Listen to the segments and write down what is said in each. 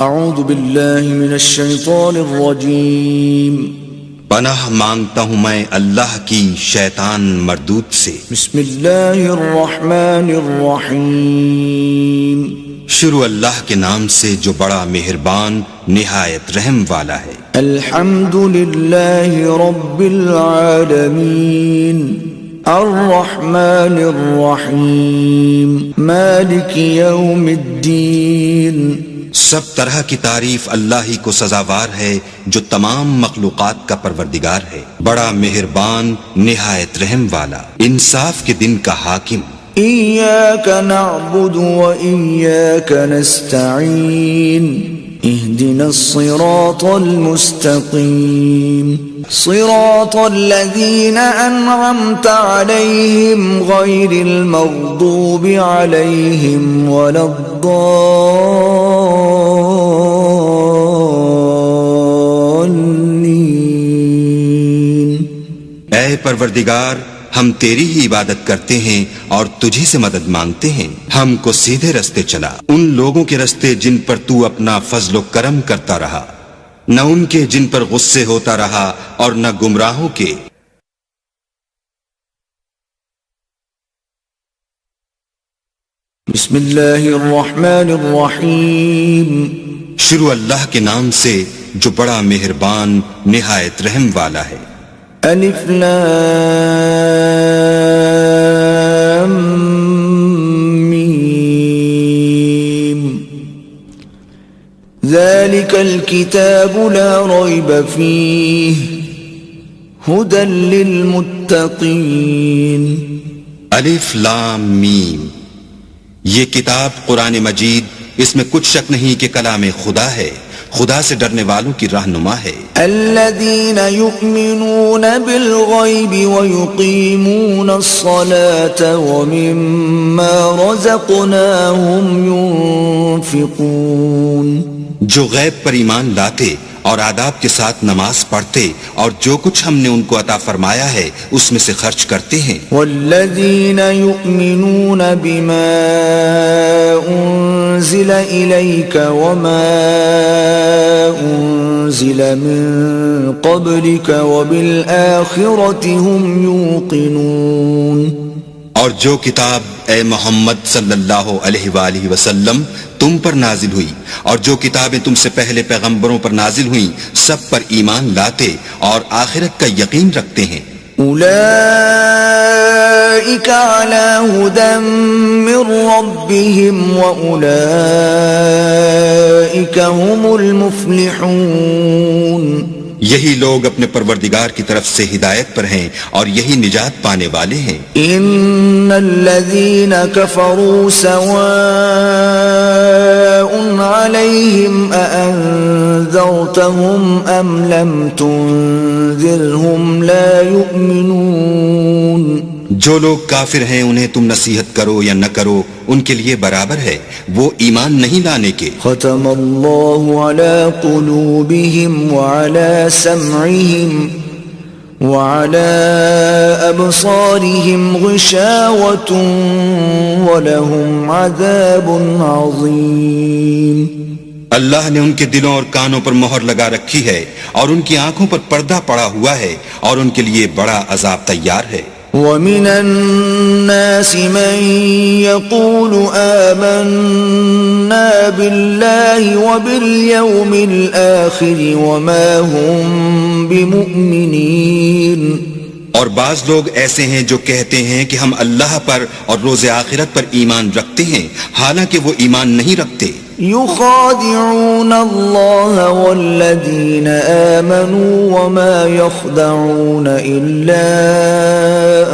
اعوذ باللہ من الشیطان الرجیم پناہ مانگتا ہوں میں اللہ کی شیطان مردود سے۔ بسم اللہ الرحمن الرحیم شروع اللہ کے نام سے جو بڑا مہربان نہایت رحم والا ہے۔ الحمد للہ رب العالمین الرحمن الرحیم مالک یوم الدین۔ سب طرح کی تعریف اللہ ہی کو سزاوار ہے جو تمام مخلوقات کا پروردگار ہے، بڑا مہربان نہایت رحم والا، انصاف کے دن کا حاکم۔ ایاک نعبد و ایاک نستعین اہدنا الصراط المستقیم صراط الذین انعمت علیہم غیر المغضوب علیہم ولا الضالین۔ اے پروردگار، ہم تیری ہی عبادت کرتے ہیں اور تجھی سے مدد مانگتے ہیں، ہم کو سیدھے رستے چلا، ان لوگوں کے رستے جن پر تو اپنا فضل و کرم کرتا رہا، نہ ان کے جن پر غصے ہوتا رہا اور نہ گمراہوں کے۔ بسم اللہ الرحمن الرحیم شروع اللہ کے نام سے جو بڑا مہربان نہایت رحم والا ہے۔ الف لام میم ذلك الكتاب لا ريب فيه هدى للمتقين۔ الف لام میم، یہ کتاب قرآن مجید، اس میں کچھ شک نہیں کہ کلام خدا ہے، خدا سے ڈرنے والوں کی رہنما ہے۔ الذين يؤمنون بالغيب ويقيمون الصلاة ومما رزقناهم ينفقون، جو غیب پر ایمان لاتے اور آداب کے ساتھ نماز پڑھتے اور جو کچھ ہم نے ان کو عطا فرمایا ہے اس میں سے خرچ کرتے ہیں۔ والذین یؤمنون بما انزل الیک وما انزل من قبلک وبالآخرة هم یوقنون، اور جو کتاب اے محمد صلی اللہ علیہ وآلہ وسلم تم پر نازل ہوئی اور جو کتابیں تم سے پہلے پیغمبروں پر نازل ہوئیں سب پر ایمان لاتے اور آخرت کا یقین رکھتے ہیں۔ اولئک علی ھدی من ربہم واولئک هم المفلحون، یہی لوگ اپنے پروردگار کی طرف سے ہدایت پر ہیں اور یہی نجات پانے والے ہیں۔ ان الذین کفروا سواء علیہم اانذرتہم ام لم تنذرہم لا یؤمنون، جو لوگ کافر ہیں انہیں تم نصیحت کرو یا نہ کرو ان کے لیے برابر ہے، وہ ایمان نہیں لانے کے۔ ختم اللہ علی قلوبہم وعلی سمعہم وعلی ابصارہم غشاوۃ ولہم عذاب عظیم۔ اللہ نے ان کے دلوں اور کانوں پر مہر لگا رکھی ہے اور ان کی آنکھوں پر پردہ پڑا ہوا ہے اور ان کے لیے بڑا عذاب تیار ہے۔ وَمِنَ النَّاسِ مَن يَقُولُ آمَنَّا بِاللَّهِ وَبِالْيَوْمِ الْآخِرِ وَمَا هُمْ بِمُؤْمِنِينَ، اور بعض لوگ ایسے ہیں جو کہتے ہیں کہ ہم اللہ پر اور روز آخرت پر ایمان رکھتے ہیں حالانکہ وہ ایمان نہیں رکھتے۔ يخادعون الله والذين آمنوا وما يخدعون إلا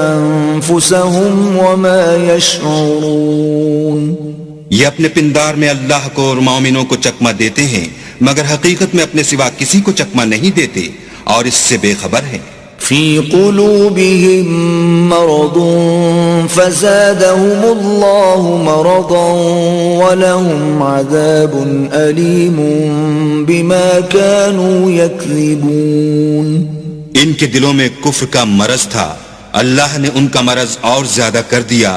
أنفسهم وما يشعرون، یہ اپنے پندار میں اللہ کو اور مومنوں کو چکمہ دیتے ہیں مگر حقیقت میں اپنے سوا کسی کو چکمہ نہیں دیتے اور اس سے بے خبر ہیں۔ في قلوبهم مرض فزادهم الله مرضا ولهم عذاب أليم بما كانوا يكذبون، ان کے دلوں میں کفر کا مرض تھا، اللہ نے ان کا مرض اور زیادہ کر دیا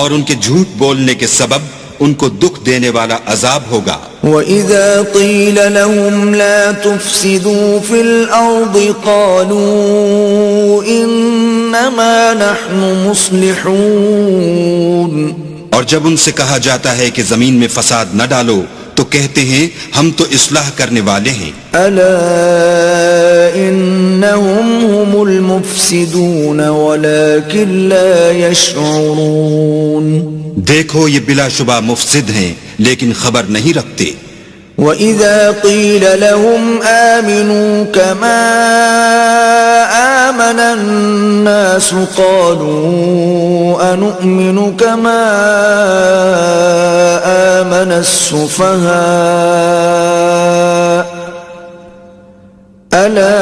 اور ان کے جھوٹ بولنے کے سبب ان کو دکھ دینے والا عذاب ہوگا۔ وَإِذَا قِيلَ لَهُمْ لَا تُفْسِدُوا فِي الْأَرْضِ قَالُوا إِنَّمَا نَحْنُ مُصْلِحُونَ، اور جب ان سے کہا جاتا ہے کہ زمین میں فساد نہ ڈالو تو کہتے ہیں ہم تو اصلاح کرنے والے ہیں۔ أَلَا إِنَّهُمْ هُمُ الْمُفْسِدُونَ وَلَكِنْ لَا يَشْعُرُونَ، دیکھو یہ بلا شبہ مفسد ہیں لیکن خبر نہیں رکھتے۔ وَإِذَا قِيلَ لَهُمْ آمِنُوا كَمَا آمَنَ النَّاسُ قَالُوا أَنُؤْمِنُ كَمَا آمَنَ السُّفَهَاءُ أَلَا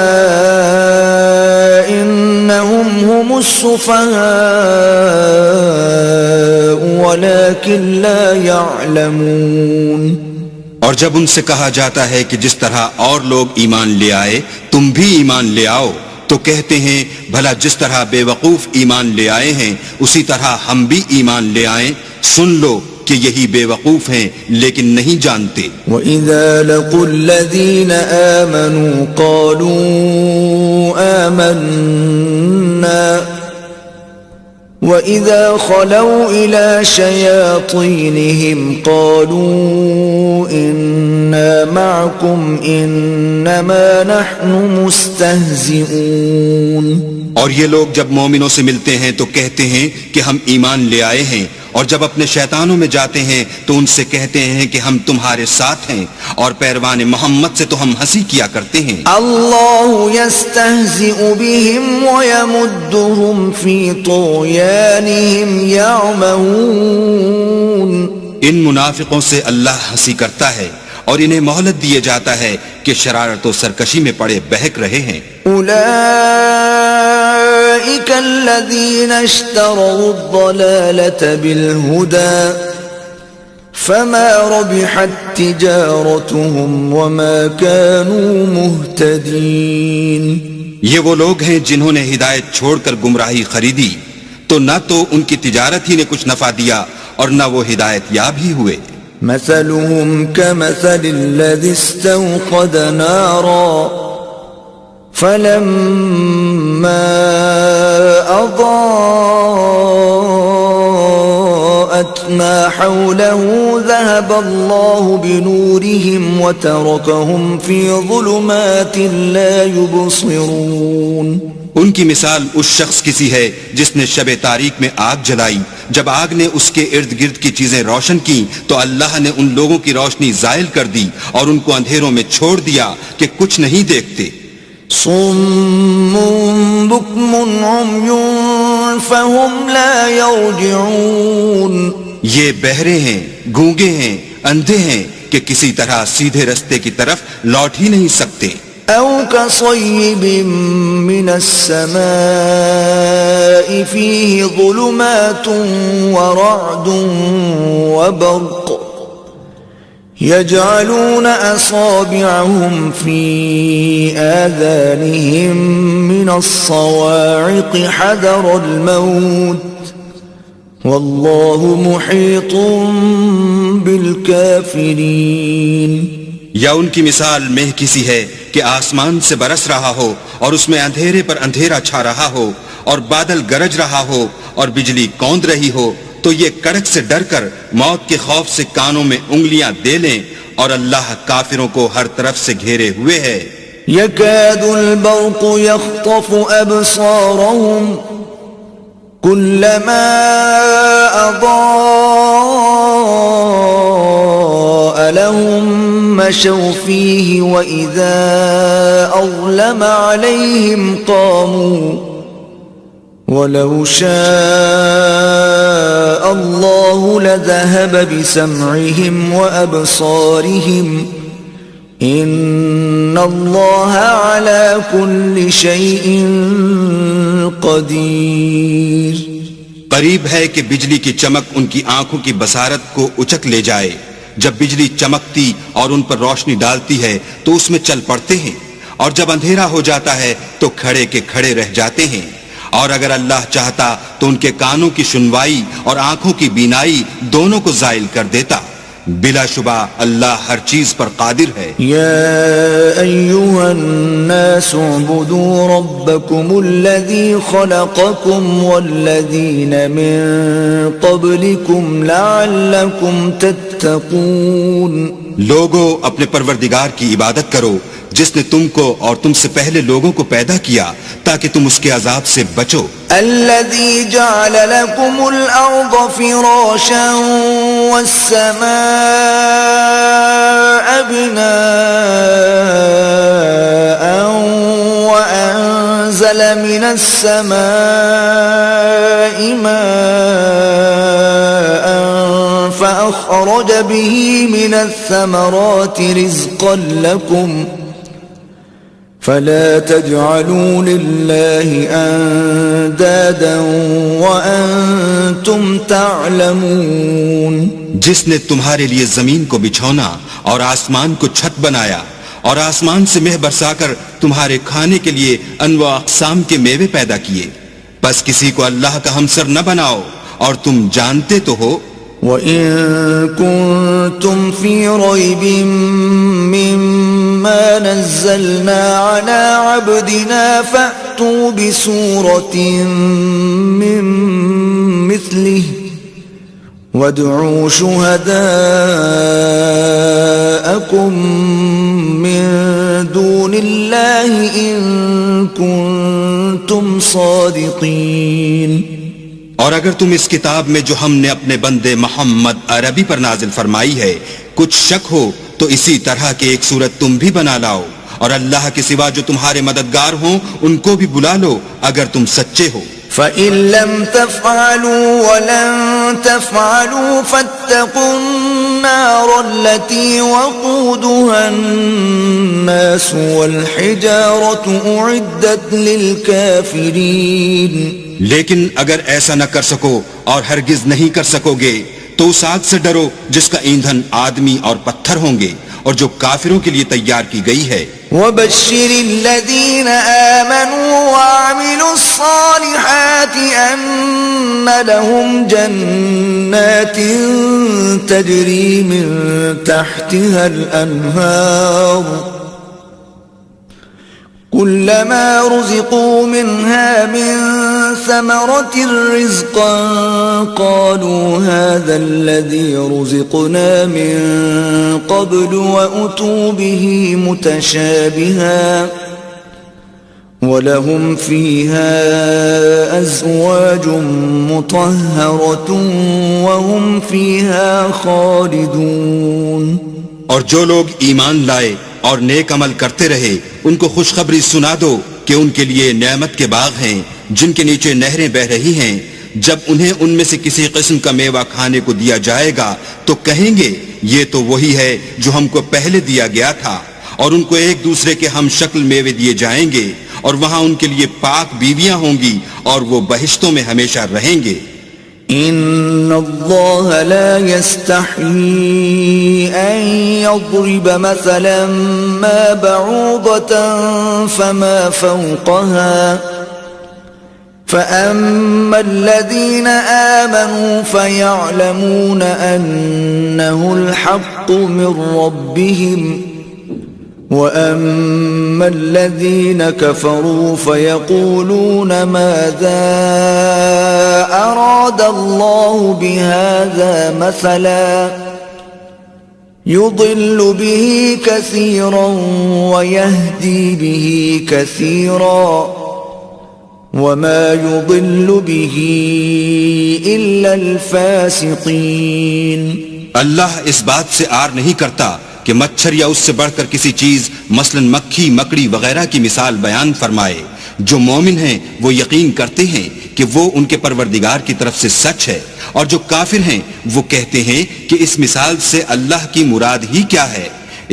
إِنَّهُمْ هُمُ السُّفَهَاءُ وَلَكِنْ لَا يَعْلَمُونَ، اور جب ان سے کہا جاتا ہے کہ جس طرح اور لوگ ایمان لے آئے تم بھی ایمان لے آؤ تو کہتے ہیں بھلا جس طرح بے وقوف ایمان لے آئے ہیں اسی طرح ہم بھی ایمان لے آئیں، سن لو کہ یہی بے وقوف ہیں لیکن نہیں جانتے۔ وَإِذَا لَقُوا الَّذِينَ آمَنُوا قَالُوا آمَنَّا وَإِذَا خَلَوْا إِلَى شَيَاطِينِهِمْ قَالُوا إِنَّا مَعَكُمْ إِنَّمَا نَحْنُ مُسْتَهْزِئُونَ، اور یہ لوگ جب مومنوں سے ملتے ہیں تو کہتے ہیں کہ ہم ایمان لے آئے ہیں، اور جب اپنے شیطانوں میں جاتے ہیں تو ان سے کہتے ہیں کہ ہم تمہارے ساتھ ہیں، اور پیروان محمد سے تو ہم ہنسی کیا کرتے ہیں۔ اللہ یستہزئ بہم ویمدہم فی طغیانہم یعمہون، ان منافقوں سے اللہ ہنسی کرتا ہے اور انہیں مہلت دیے جاتا ہے کہ شرارت و سرکشی میں پڑے بہک رہے ہیں۔ اولئک الذین اشتروا الضلالة بالہدى فما ربحت تجارتهم وما كانوا مہتدین، یہ وہ لوگ ہیں جنہوں نے ہدایت چھوڑ کر گمراہی خریدی تو نہ تو ان کی تجارت ہی نے کچھ نفع دیا اور نہ وہ ہدایت یاب ہی ہوئے۔ مثلهم كمثل الذي استوقد نارا فلما أضاءت ما حوله ذهب الله بنورهم وتركهم في ظلمات لا يبصرون، ان کی مثال اس شخص کی سی ہے جس نے شب تاریک میں آگ جلائی، جب آگ نے اس کے ارد گرد کی چیزیں روشن کی تو اللہ نے ان لوگوں کی روشنی زائل کر دی اور ان کو اندھیروں میں چھوڑ دیا کہ کچھ نہیں دیکھتے۔ صم بكم عمي فهم لا يرجعون، یہ بہرے ہیں، گونگے ہیں، اندھے ہیں کہ کسی طرح سیدھے رستے کی طرف لوٹ ہی نہیں سکتے۔ أو كصيب من السماء فيه ظلمات ورعد وبرق يجعلون أصابعهم في آذانهم من الصواعق حذر الموت والله محيط بالكافرين، یا ان کی مثال مہ کسی ہے کہ آسمان سے برس رہا ہو اور اس میں اندھیرے پر اندھیرا چھا رہا ہو اور بادل گرج رہا ہو اور بجلی کوند رہی ہو تو یہ کڑک سے ڈر کر موت کے خوف سے کانوں میں انگلیاں دے لیں، اور اللہ کافروں کو ہر طرف سے گھیرے ہوئے ہے۔ يكاد البرق يخطف أبصارهم كلما أضاء لهم مشوا فيه وإذا أظلم عليهم قاموا ولو شاء الله لذهب بسمعهم وأبصارهم إن الله على كل شيء قدير، قریب ہے کہ بجلی کی چمک ان کی آنکھوں کی بصارت کو اچک لے جائے، جب بجلی چمکتی اور ان پر روشنی ڈالتی ہے تو اس میں چل پڑتے ہیں، اور جب اندھیرا ہو جاتا ہے تو کھڑے کے کھڑے رہ جاتے ہیں، اور اگر اللہ چاہتا تو ان کے کانوں کی سنوائی اور آنکھوں کی بینائی دونوں کو زائل کر دیتا، بلا شبہ اللہ ہر چیز پر قادر ہے. يا أيها الناس اعبدوا ربكم الذي خلقكم والذين من قبلكم لعلكم تتقون. لوگو اپنے پروردگار کی عبادت کرو جس نے تم کو اور تم سے پہلے لوگوں کو پیدا کیا تاکہ تم اس کے عذاب سے بچو. الذي جعل لكم الأرض فراشا والسماء بناء وأنزل من السماء ماء فأخرج به من الثمرات رزقا لكم فلا تجعلوا لله اندادا وانتم تعلمون. جس نے تمہارے لیے زمین کو بچھونا اور آسمان کو چھت بنایا اور آسمان سے مہ برسا کر تمہارے کھانے کے لیے انواع اقسام کے میوے پیدا کیے، بس کسی کو اللہ کا ہمسر نہ بناؤ اور تم جانتے تو ہو. وَإِن كُنتُمْ فِي رَيْبٍ مِّمَّا نَزَّلْنَا عَلَىٰ عَبْدِنَا فَأْتُوا بِسُورَةٍ مِّن مِّثْلِهِ وَادْعُوا شُهَدَاءَكُم مِّن دُونِ اللَّهِ إِن كُنتُمْ صَادِقِينَ. اور اگر تم اس کتاب میں جو ہم نے اپنے بندے محمد عربی پر نازل فرمائی ہے کچھ شک ہو تو اسی طرح کے ایک صورت تم بھی بنا لاؤ اور اللہ کے سوا جو تمہارے مددگار ہوں ان کو بھی بلا لو اگر تم سچے ہو. فَإِن لَّمْ تَفْعَلُوا وَلَن تَفْعَلُوا فَاتَّقُوا النَّارَ الَّتِي وَقُودُهَا النَّاسُ وَالْحِجَارَةُ أُعِدَّتْ لِلْكَافِرِينَ. لیکن اگر ایسا نہ کر سکو اور ہرگز نہیں کر سکو گے تو اس آگ سے ڈرو جس کا ایندھن آدمی اور پتھر ہوں گے اور جو کافروں کے لیے تیار کی گئی ہے. وَبَشِّرِ الَّذِينَ آمَنُوا وَعَمِلُوا الصَّالِحَاتِ أَنَّ لَهُمْ جَنَّاتٍ تَجْرِي مِن تَحْتِهَا الْأَنْهَارُ كلما رزقوا منها من ثمرة رزقا قالوا هذا الذي رزقنا من قبل وأتوا به متشابها ولهم فيها أزواج مطهرة وهم فيها خالدون. اور جو لوگ ایمان لائے اور نیک عمل کرتے رہے ان کو خوشخبری سنا دو کہ ان کے لیے نعمت کے باغ ہیں جن کے نیچے نہریں بہ رہی ہیں. جب انہیں ان میں سے کسی قسم کا میوہ کھانے کو دیا جائے گا تو کہیں گے یہ تو وہی ہے جو ہم کو پہلے دیا گیا تھا، اور ان کو ایک دوسرے کے ہم شکل میوے دیے جائیں گے اور وہاں ان کے لیے پاک بیویاں ہوں گی اور وہ بہشتوں میں ہمیشہ رہیں گے. ان اللہ لا يستحيي ان يضرب مثلا ما بعوضة فما فوقها فأما الذين آمنوا فيعلمون أنه الحق من ربهم وَأَمَّا الَّذِينَ كَفَرُوا فَيَقُولُونَ مَاذَا أَرَادَ اللَّهُ بِهَذَا مَثَلًا يُضِلُّ بِهِ كَثِيرًا وَيَهْدِي بِهِ كَثِيرًا وَمَا يُضِلُّ بِهِ إِلَّا الْفَاسِقِينَ. اللہ اس بات سے عار نہیں کرتا کہ مچھر یا اس سے بڑھ کر کسی چیز مثلا مکھی مکڑی وغیرہ کی مثال بیان فرمائے. جو مومن ہیں وہ یقین کرتے ہیں کہ وہ ان کے پروردگار کی طرف سے سچ ہے، اور جو کافر ہیں وہ کہتے ہیں کہ اس مثال سے اللہ کی مراد ہی کیا ہے.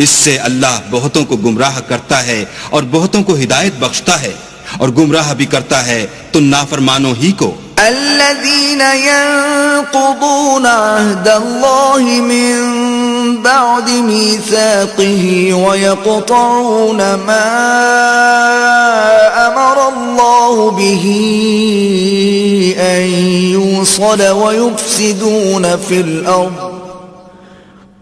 اس سے اللہ بہتوں کو گمراہ کرتا ہے اور بہتوں کو ہدایت بخشتا ہے، اور گمراہ بھی کرتا ہے تو نافرمانوں ہی کو. الذين ينقضون عهد الله من بعد ميثاقه ويقطعون ما أمر الله به أن يوصل ويفسدون في الأرض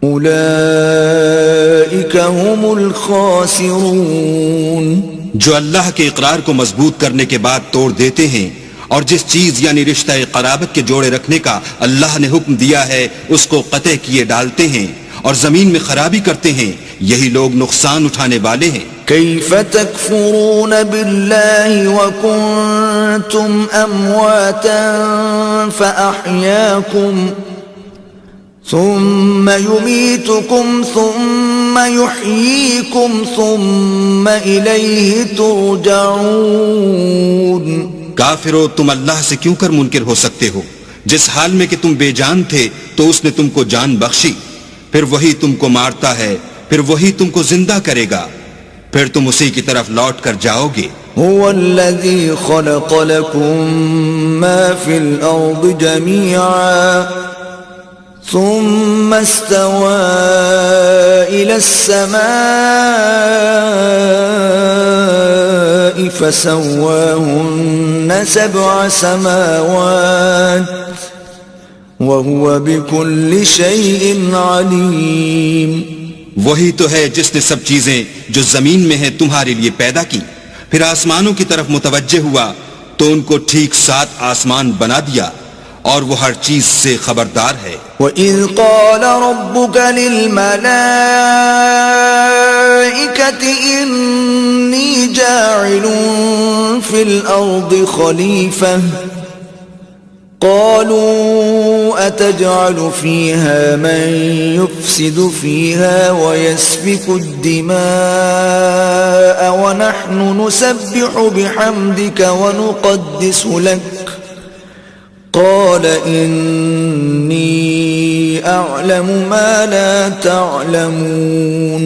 أولئك هم الخاسرون. جو اللہ کے اقرار کو مضبوط کرنے کے بعد توڑ دیتے ہیں اور جس چیز یعنی رشتہ قرابت کے جوڑے رکھنے کا اللہ نے حکم دیا ہے اس کو قطع کیے ڈالتے ہیں اور زمین میں خرابی کرتے ہیں، یہی لوگ نقصان اٹھانے والے ہیں. كيف تكفرون بالله وكنتم أمواتا فأحياكم ثم يميتكم ثم يحييكم ثم إليه ترجعون. کافرو، تم اللہ سے کیوں کر منکر ہو سکتے ہو؟ جس حال میں کہ تم بے جان تھے تو اس نے تم کو جان بخشی، پھر وہی تم کو مارتا ہے، پھر وہی تم کو زندہ کرے گا، پھر تم اسی کی طرف لوٹ کر جاؤ گے. هو الذي خلق لكم ما في الأرض جميعا ثم استوى إلى السماء فسواهن 7 سماوات وهو بكل شيء عليم. وہی تو ہے جس نے سب چیزیں جو زمین میں ہیں تمہارے لیے پیدا کی، پھر آسمانوں کی طرف متوجہ ہوا تو ان کو ٹھیک 7 آسمان بنا دیا، اور وہ ہر چیز سے خبردار ہے. وَإِذْ قَالَ رَبُّكَ لِلْمَلَائِكَةِ إِنِّي جَاعِلٌ فِي الْأَرْضِ خَلِيفَةً قالوا أتجعل فيها من يفسد فيها ويسفك الدماء ونحن نسبح بحمدك ونقدس لك قال إني أعلم ما لا تعلمون.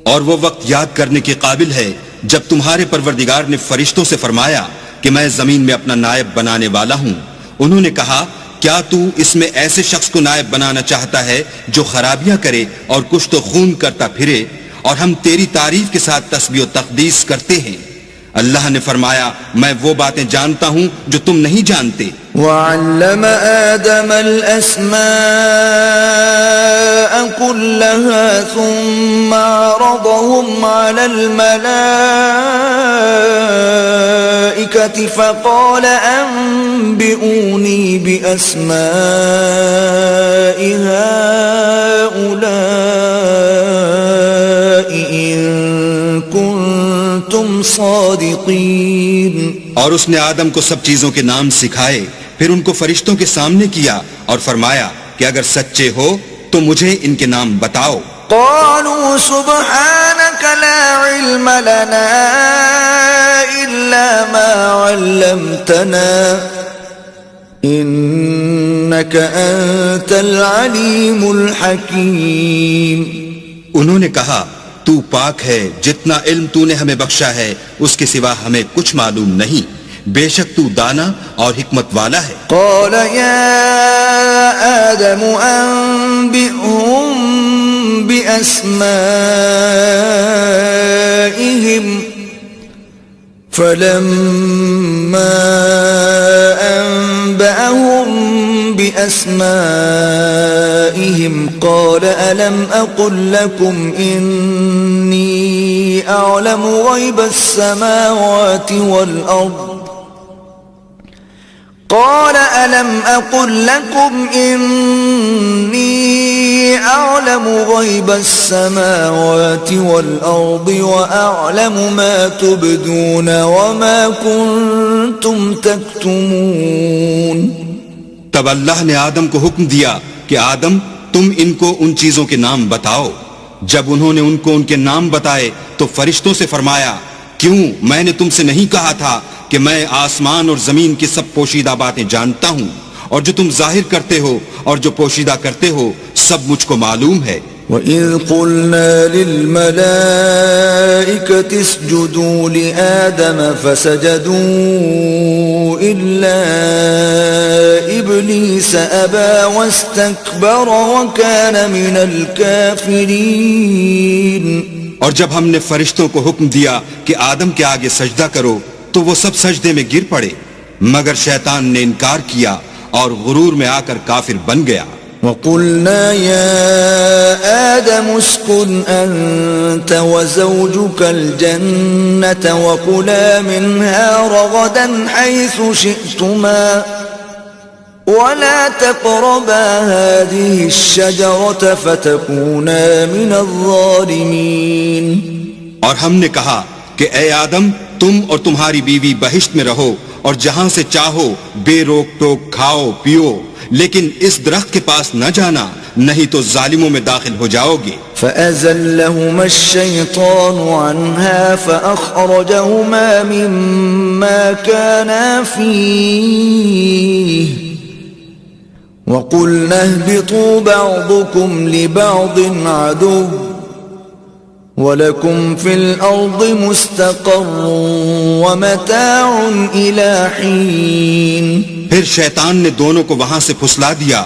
اور وہ وقت یاد کرنے کے قابل ہے جب تمہارے پروردگار نے فرشتوں سے فرمایا کہ میں زمین میں اپنا نائب بنانے والا ہوں. انہوں نے کہا کیا تو اس میں ایسے شخص کو نائب بنانا چاہتا ہے جو خرابیاں کرے اور کشت و خون کرتا پھرے، اور ہم تیری تعریف کے ساتھ تسبیح و تقدیس کرتے ہیں. اللہ نے فرمایا میں وہ باتیں جانتا ہوں جو تم نہیں جانتے. وَعَلَّمَ آدَمَ الْأَسْمَاءَ كُلَّهَا ثُمَّ عَرَضَهُمْ عَلَى الْمَلَائِكَةِ فَقَالَ أَنبِئُونِي بِأَسْمَاءِ هَؤُلَاءِ إِن كُنتُمْ صَادِقِينَ. اور اس نے آدم کو سب چیزوں کے نام سکھائے، پھر ان کو فرشتوں کے سامنے کیا اور فرمایا کہ اگر سچے ہو تو مجھے ان کے نام بتاؤ. قالوا سبحانك لا علم لنا إلا ما علمتنا إنك أنت العليم الحكيم. انہوں نے کہا تو پاک ہے، جتنا علم تو نے ہمیں بخشا ہے اس کے سوا ہمیں کچھ معلوم نہیں، بے شک تو دانا اور حکمت والا ہے. قال يا آدم أنبئهم بأسمائهم فلما أنبأهم بأسمائهم قال ألم أقل لكم إني أعلم غيب السماوات والأرض قال ألم أقل لكم إني أعلم غيب السماوات والأرض وأعلم ما تبدون وما كنتم تكتمون. تب اللہ نے آدم کو حکم دیا کہ آدم تم ان کو ان چیزوں کے نام بتاؤ. جب انہوں نے ان کو ان کے نام بتائے تو فرشتوں سے فرمایا کیوں میں نے تم سے نہیں کہا تھا کہ میں آسمان اور زمین کی سب پوشیدہ باتیں جانتا ہوں، اور جو تم ظاہر کرتے ہو اور جو پوشیدہ کرتے ہو سب مجھ کو معلوم ہے. وَإِذْ قُلْنَا لِلْمَلَائِكَةِ اسْجُدُوا لِآدَمَ فَسَجَدُوا إِلَّا إِبْلِيسَ أَبَى وَاسْتَكْبَرَ وَكَانَ مِنَ الْكَافِرِينَ. اور جب ہم نے فرشتوں کو حکم دیا کہ آدم کے آگے سجدہ کرو تو وہ سب سجدے میں گر پڑے، مگر شیطان نے انکار کیا اور غرور میں آ کر کافر بن گیا. وقلنا يا آدم اسكن أنت وزوجك الجنة وكلا منها رغدا حيث شئتما ولا تقربا هذه الشجرة فتكونا من الظالمين. اور ہم نے کہا کہ اے آدم تم اور تمہاری بیوی بہشت میں رہو اور جہاں سے چاہو بے روک ٹوک کھاؤ پیو، لیکن اس درخت کے پاس نہ جانا نہیں تو ظالموں میں داخل ہو جاؤ گے. فأزلهما الشيطان عنها فأخرجهما مما كانا فيه وقلنا اهبطوا بعضكم لبعض عدو وَلَكُمْ فِي الْأَرْضِ مُسْتَقَرٌّ وَمَتَاعٌ إِلَى حِينٍ. پھر شیطان نے دونوں کو وہاں سے پھسلا دیا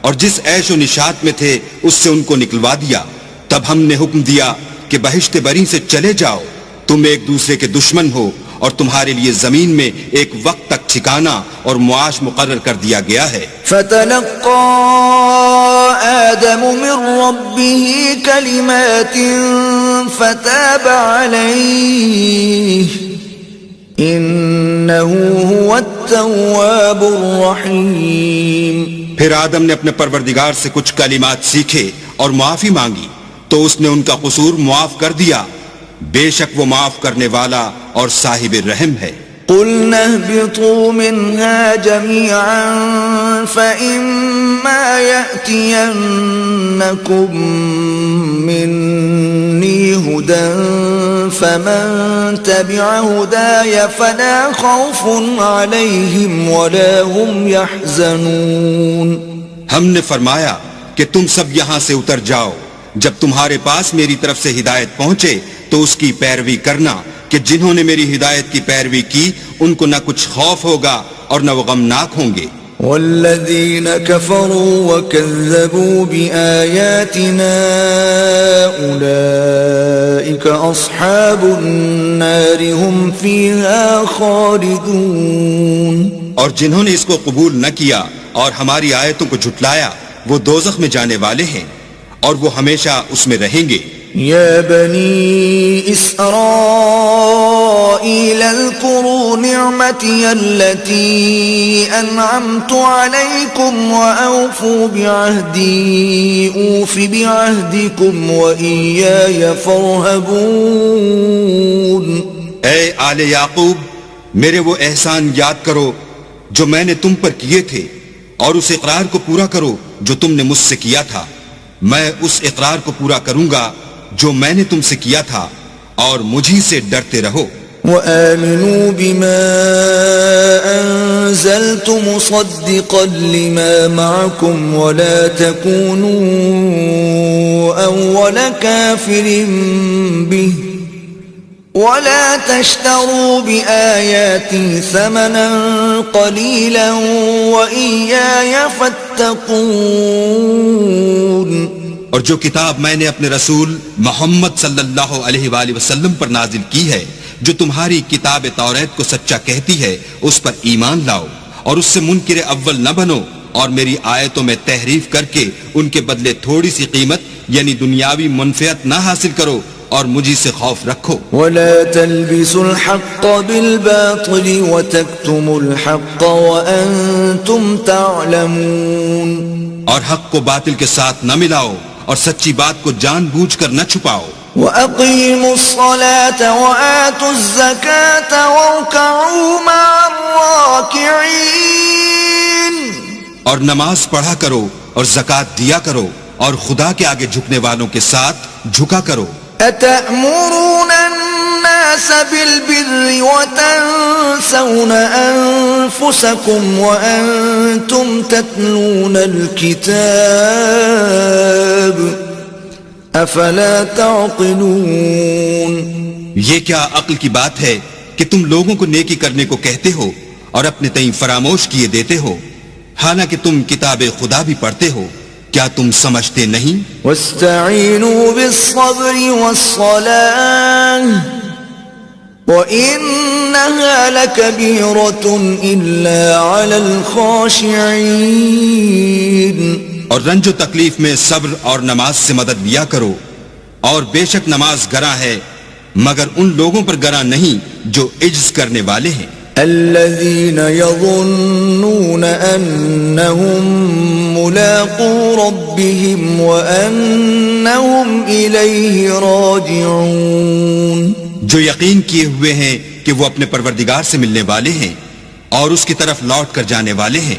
اور جس عیش و نشاط میں تھے اس سے ان کو نکلوا دیا. تب ہم نے حکم دیا کہ بہشت بری سے چلے جاؤ، تم ایک دوسرے کے دشمن ہو اور تمہارے لیے زمین میں ایک وقت تک ٹھکانہ اور معاش مقرر کر دیا گیا ہے. فَتَلَقَّى آدَمُ مِن رَّبِّهِ كَلِمَاتٍ فَتَابَ عَلَيْهِ إِنَّهُ هُوَ التَّوَّابُ الرَّحِيمُ. پھر آدم نے اپنے پروردگار سے کچھ کلمات سیکھے اور معافی مانگی تو اس نے ان کا قصور معاف کر دیا، بے شک وہ معاف کرنے والا اور صاحب رحم ہے. قُلْنَا اهْبِطُوا مِنْهَا جَمِيعًا فَإِمَّا يَأْتِيَنَّكُمْ مِنِّي هُدًى فَمَن تَبِعَ هُدَايَ فَلَا خَوْفٌ عَلَيْهِمْ وَلَا هُمْ يَحْزَنُونَ. ہم نے فرمایا کہ تم سب یہاں سے اتر جاؤ، جب تمہارے پاس میری طرف سے ہدایت پہنچے تو اس کی پیروی کرنا کہ جنہوں نے میری ہدایت کی پیروی کی ان کو نہ کچھ خوف ہوگا اور نہ وہ غمناک ہوں گے. والذین کفروا وکذبوا بآیاتنا اولئک اصحاب النار هم فیہا خالدون. اور جنہوں نے اس کو قبول نہ کیا اور ہماری آیتوں کو جھٹلایا وہ دوزخ میں جانے والے ہیں اور وہ ہمیشہ اس میں رہیں گے. یا بنی اسرائیل اذکروا نعمتی التي انعمت علیکم واوفوا بعہدی اوف بعہدکم وإیای فارہبون. اے آل یعقوب میرے وہ احسان یاد کرو جو میں نے تم پر کیے تھے اور اس اقرار کو پورا کرو جو تم نے مجھ سے کیا تھا. میں اس اقرار کو پورا کروں گا جو میں نے تم سے کیا تھا اور مجھی سے ڈرتے رہو. وآمنوا بما أنزلت مصدقا لما معكم ولا تكونوا أول كافر به ولا تشتروا بآياتي ثمنا قليلا وإياي فاتقون. اور جو کتاب میں نے اپنے رسول محمد صلی اللہ علیہ وآلہ وسلم پر نازل کی ہے جو تمہاری کتاب توریت کو سچا کہتی ہے اس پر ایمان لاؤ اور اس سے منکر اول نہ بنو اور میری آیتوں میں تحریف کر کے ان کے بدلے تھوڑی سی قیمت یعنی دنیاوی منفعت نہ حاصل کرو اور مجھے سے خوف رکھو. ولا تلبسوا الحق بالباطل وتكتموا الحق وأنتم تعلمون. اور حق کو باطل کے ساتھ نہ ملاؤ اور سچی بات کو جان بوجھ کر نہ چھپاؤ. وَأَقِيمُوا الصَّلَاةَ وَآتُوا الزَّكَاةَ وَارْكَعُوا مَعَ الرَّاكِعِينَ. اور نماز پڑھا کرو اور زکوٰۃ دیا کرو اور خدا کے آگے جھکنے والوں کے ساتھ جھکا کرو. أَتَأْمُرُونَ النَّاسَ بِالْبِرِّ وَتَنْسَوْنَ أَنفُسَكُمْ وَأَنْتُمْ تَتْلُونَ الْكِتَابَ أَفَلَا تَعْقِلُونَ. یہ کیا عقل کی بات ہے کہ تم لوگوں کو نیکی کرنے کو کہتے ہو اور اپنے تئیں فراموش کیے دیتے ہو حالانکہ تم کتاب خدا بھی پڑھتے ہو. کیا تم سمجھتے نہیں؟ وَاسْتَعِينُوا بِالصَّبْرِ وَالصَّلَاةِ وَإِنَّهَا لَكَبِيرَةٌ إِلَّا عَلَى الْخَاشِعِينَ. اور رنج و تکلیف میں صبر اور نماز سے مدد لیا کرو، اور بے شک نماز گراں ہے مگر ان لوگوں پر گراں نہیں جو عجز کرنے والے ہیں۔ الذين يظنون أنهم ملاقو ربهم وأنهم إليه راجعون، جو یقین کیے ہوئے ہیں کہ وہ اپنے پروردگار سے ملنے والے ہیں اور اس کی طرف لوٹ کر جانے والے ہیں۔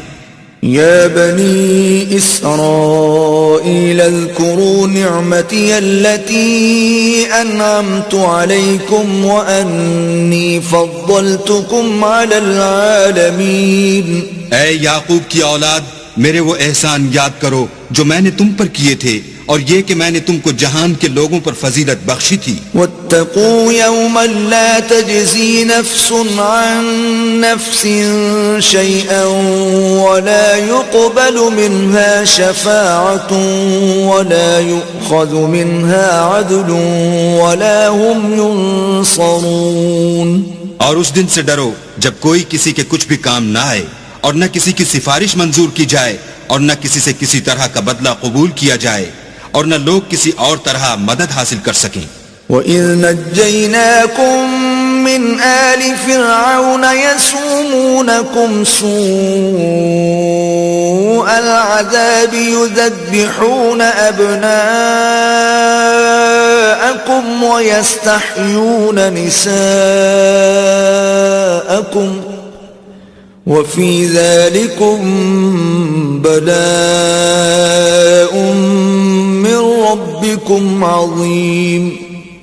يا بني إسرائيل اذكروا نعمتي التي أنعمت عليكم وأني فضلتكم على العالمين۔ اے یعقوب کی اولاد، میرے وہ احسان یاد کرو جو میں نے تم پر کیے تھے، اور یہ کہ میں نے تم کو جہان کے لوگوں پر فضیلت بخشی تھی۔ واتقوا يوما لا تجزي نفس عن نفس شيئا ولا يقبل منها شفاعة ولا يؤخذ منها عدل ولا هم ينصرون۔ اور اس دن سے ڈرو جب کوئی کسی کے کچھ بھی کام نہ آئے، اور نہ کسی کی سفارش منظور کی جائے، اور نہ کسی سے کسی طرح کا بدلہ قبول کیا جائے، اور نہ لوگ کسی اور طرح مدد حاصل کر سکیں۔ وَإِذْ نَجَّيْنَاكُمْ مِنْ آلِ فِرْعَوْنَ يَسُومُونَكُمْ سُوءَ الْعَذَابِ يُذَبِّحُونَ أَبْنَاءَكُمْ وَيَسْتَحْيُونَ نِسَاءَكُمْ وَفِي ذَلِكُمْ بَلَاءٌ مِّن رَّبِّكُمْ عَظِيمٌ۔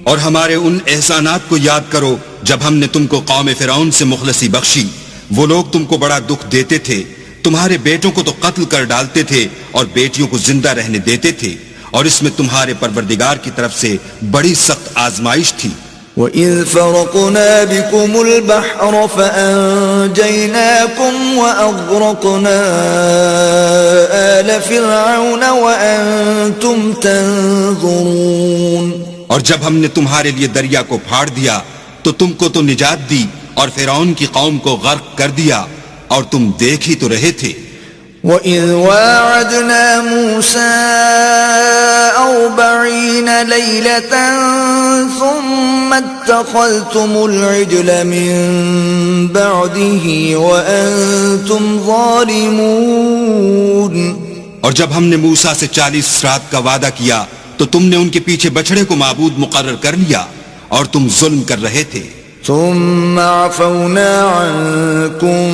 اور ہمارے ان احسانات کو یاد کرو جب ہم نے تم کو قوم فرعون سے مخلصی بخشی۔ وہ لوگ تم کو بڑا دکھ دیتے تھے، تمہارے بیٹوں کو تو قتل کر ڈالتے تھے اور بیٹیوں کو زندہ رہنے دیتے تھے، اور اس میں تمہارے پروردگار کی طرف سے بڑی سخت آزمائش تھی۔ وَإِذْ فَرَقْنَا بِكُمُ الْبَحْرَ فَأَنْجَيْنَاكُمْ وَأَغْرَقْنَا آلَ فِرْعَوْنَ وَأَنْتُمْ تَنْظُرُونَ۔ اور جب ہم نے تمہارے لیے دریا کو پھاڑ دیا تو تم کو تو نجات دی، اور فرعون کی قوم کو غرق کر دیا، اور تم دیکھ ہی تو رہے تھے۔ وَإِذْ وَاعَدْنَا مُوسَىٰ 40 لَيْلَةً ثُمَّ اتَّخَذْتُمُ الْعِجْلَ مِن بَعْدِهِ وَأَنْتُمْ ظَالِمُونَ۔ اور جب ہم نے موسیٰ سے 40 رات کا وعدہ کیا تو تم نے ان کے پیچھے بچڑے کو معبود مقرر کر لیا، اور تم ظلم کر رہے تھے۔ ثم عفونا عنكم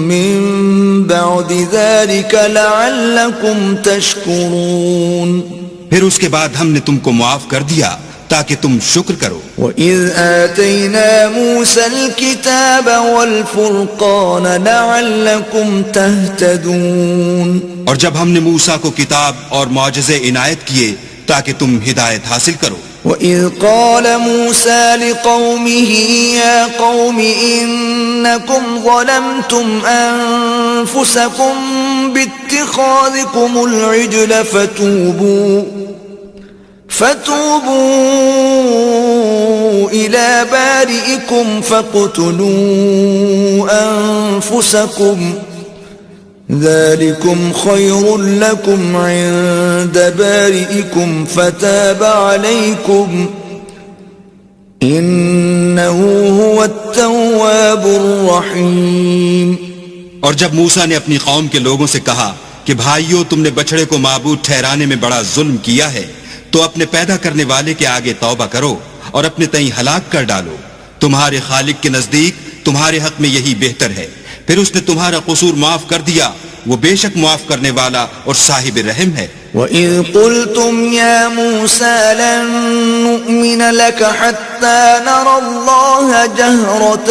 من بعد ذلك لعلكم تشكرون۔ پھر اس کے بعد ہم نے تم کو معاف کر دیا تاکہ تم شکر کرو۔ وَإِذْ آتَيْنَا مُوسَى الْكِتَابَ وَالْفُرْقَانَ لَعَلَّكُمْ تَهْتَدُونَ۔ اور جب ہم نے موسیٰ کو کتاب اور معجزے عنایت کیے تاکہ تم ہدایت حاصل کرو۔ وَإِذْ قَالَ مُوسَى لِقَوْمِهِ يَا قَوْمِ إِنَّكُمْ ظَلَمْتُمْ أَنفُسَكُمْ بِاتِّخَاذِكُمُ الْعِجْلَ فَتُوبُوا إِلَى بَارِئِكُمْ فَاقْتُلُوا أَنفُسَكُمْ ذَلِكُمْ خَيْرٌ لَكُمْ عِندَ بَارِئِكُمْ فَتَابَ عَلَيْكُمْ إِنَّهُ هُوَ التَّوَّابُ الرَّحِيمُ۔ اور جب موسیٰ نے اپنی قوم کے لوگوں سے کہا کہ بھائیو، تم نے بچڑے کو معبود ٹھہرانے میں بڑا ظلم کیا ہے، تو اپنے پیدا کرنے والے کے آگے توبہ کرو اور اپنے تئیں ہلاک کر ڈالو، تمہارے خالق کے نزدیک تمہارے حق میں یہی بہتر ہے۔ پھر اس نے تمہارا قصور معاف کر دیا، وہ بے شک معاف کرنے والا اور صاحب رحم ہے۔ وَإِذْ قُلْتُمْ يَا مُوسَى لَن نُّؤْمِنَ لَكَ حَتَّى نَرَى اللَّهَ جَهْرَةً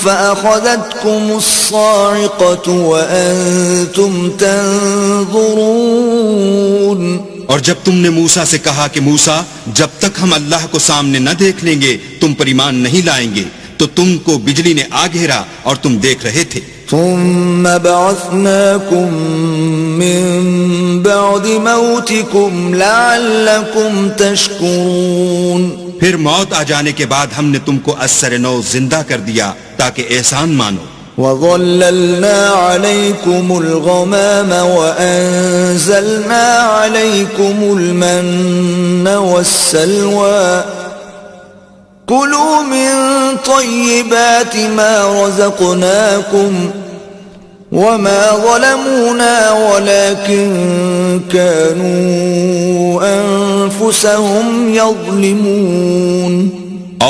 فَأَخَذَتْكُمُ الصَّاعِقَةُ وَأَنْتُمْ تَنْظُرُونَ۔ اور جب تم نے موسیٰ سے کہا کہ موسیٰ، جب تک ہم اللہ کو سامنے نہ دیکھ لیں گے تم پر ایمان نہیں لائیں گے، تو تم کو بجلی نے آ گھیرا اور تم دیکھ رہے تھے۔ ثم بعثناكم من بعد موتكم لعلكم تشكرون۔ پھر موت آ جانے کے بعد ہم نے تم کو از سر نو زندہ کر دیا تاکہ احسان مانو۔ وَظَلَّلْنَا عَلَيْكُمُ الْغَمَامَ وَأَنزَلْنَا عَلَيْكُمُ الْمَنَّ وَالسَّلْوَىٰ كُلُوا مِن طَيِّبَاتِ مَا رَزَقْنَاكُمْ وَمَا ظَلَمُونَا وَلَكِن كَانُوا أَنفُسَهُمْ يَظْلِمُونَ.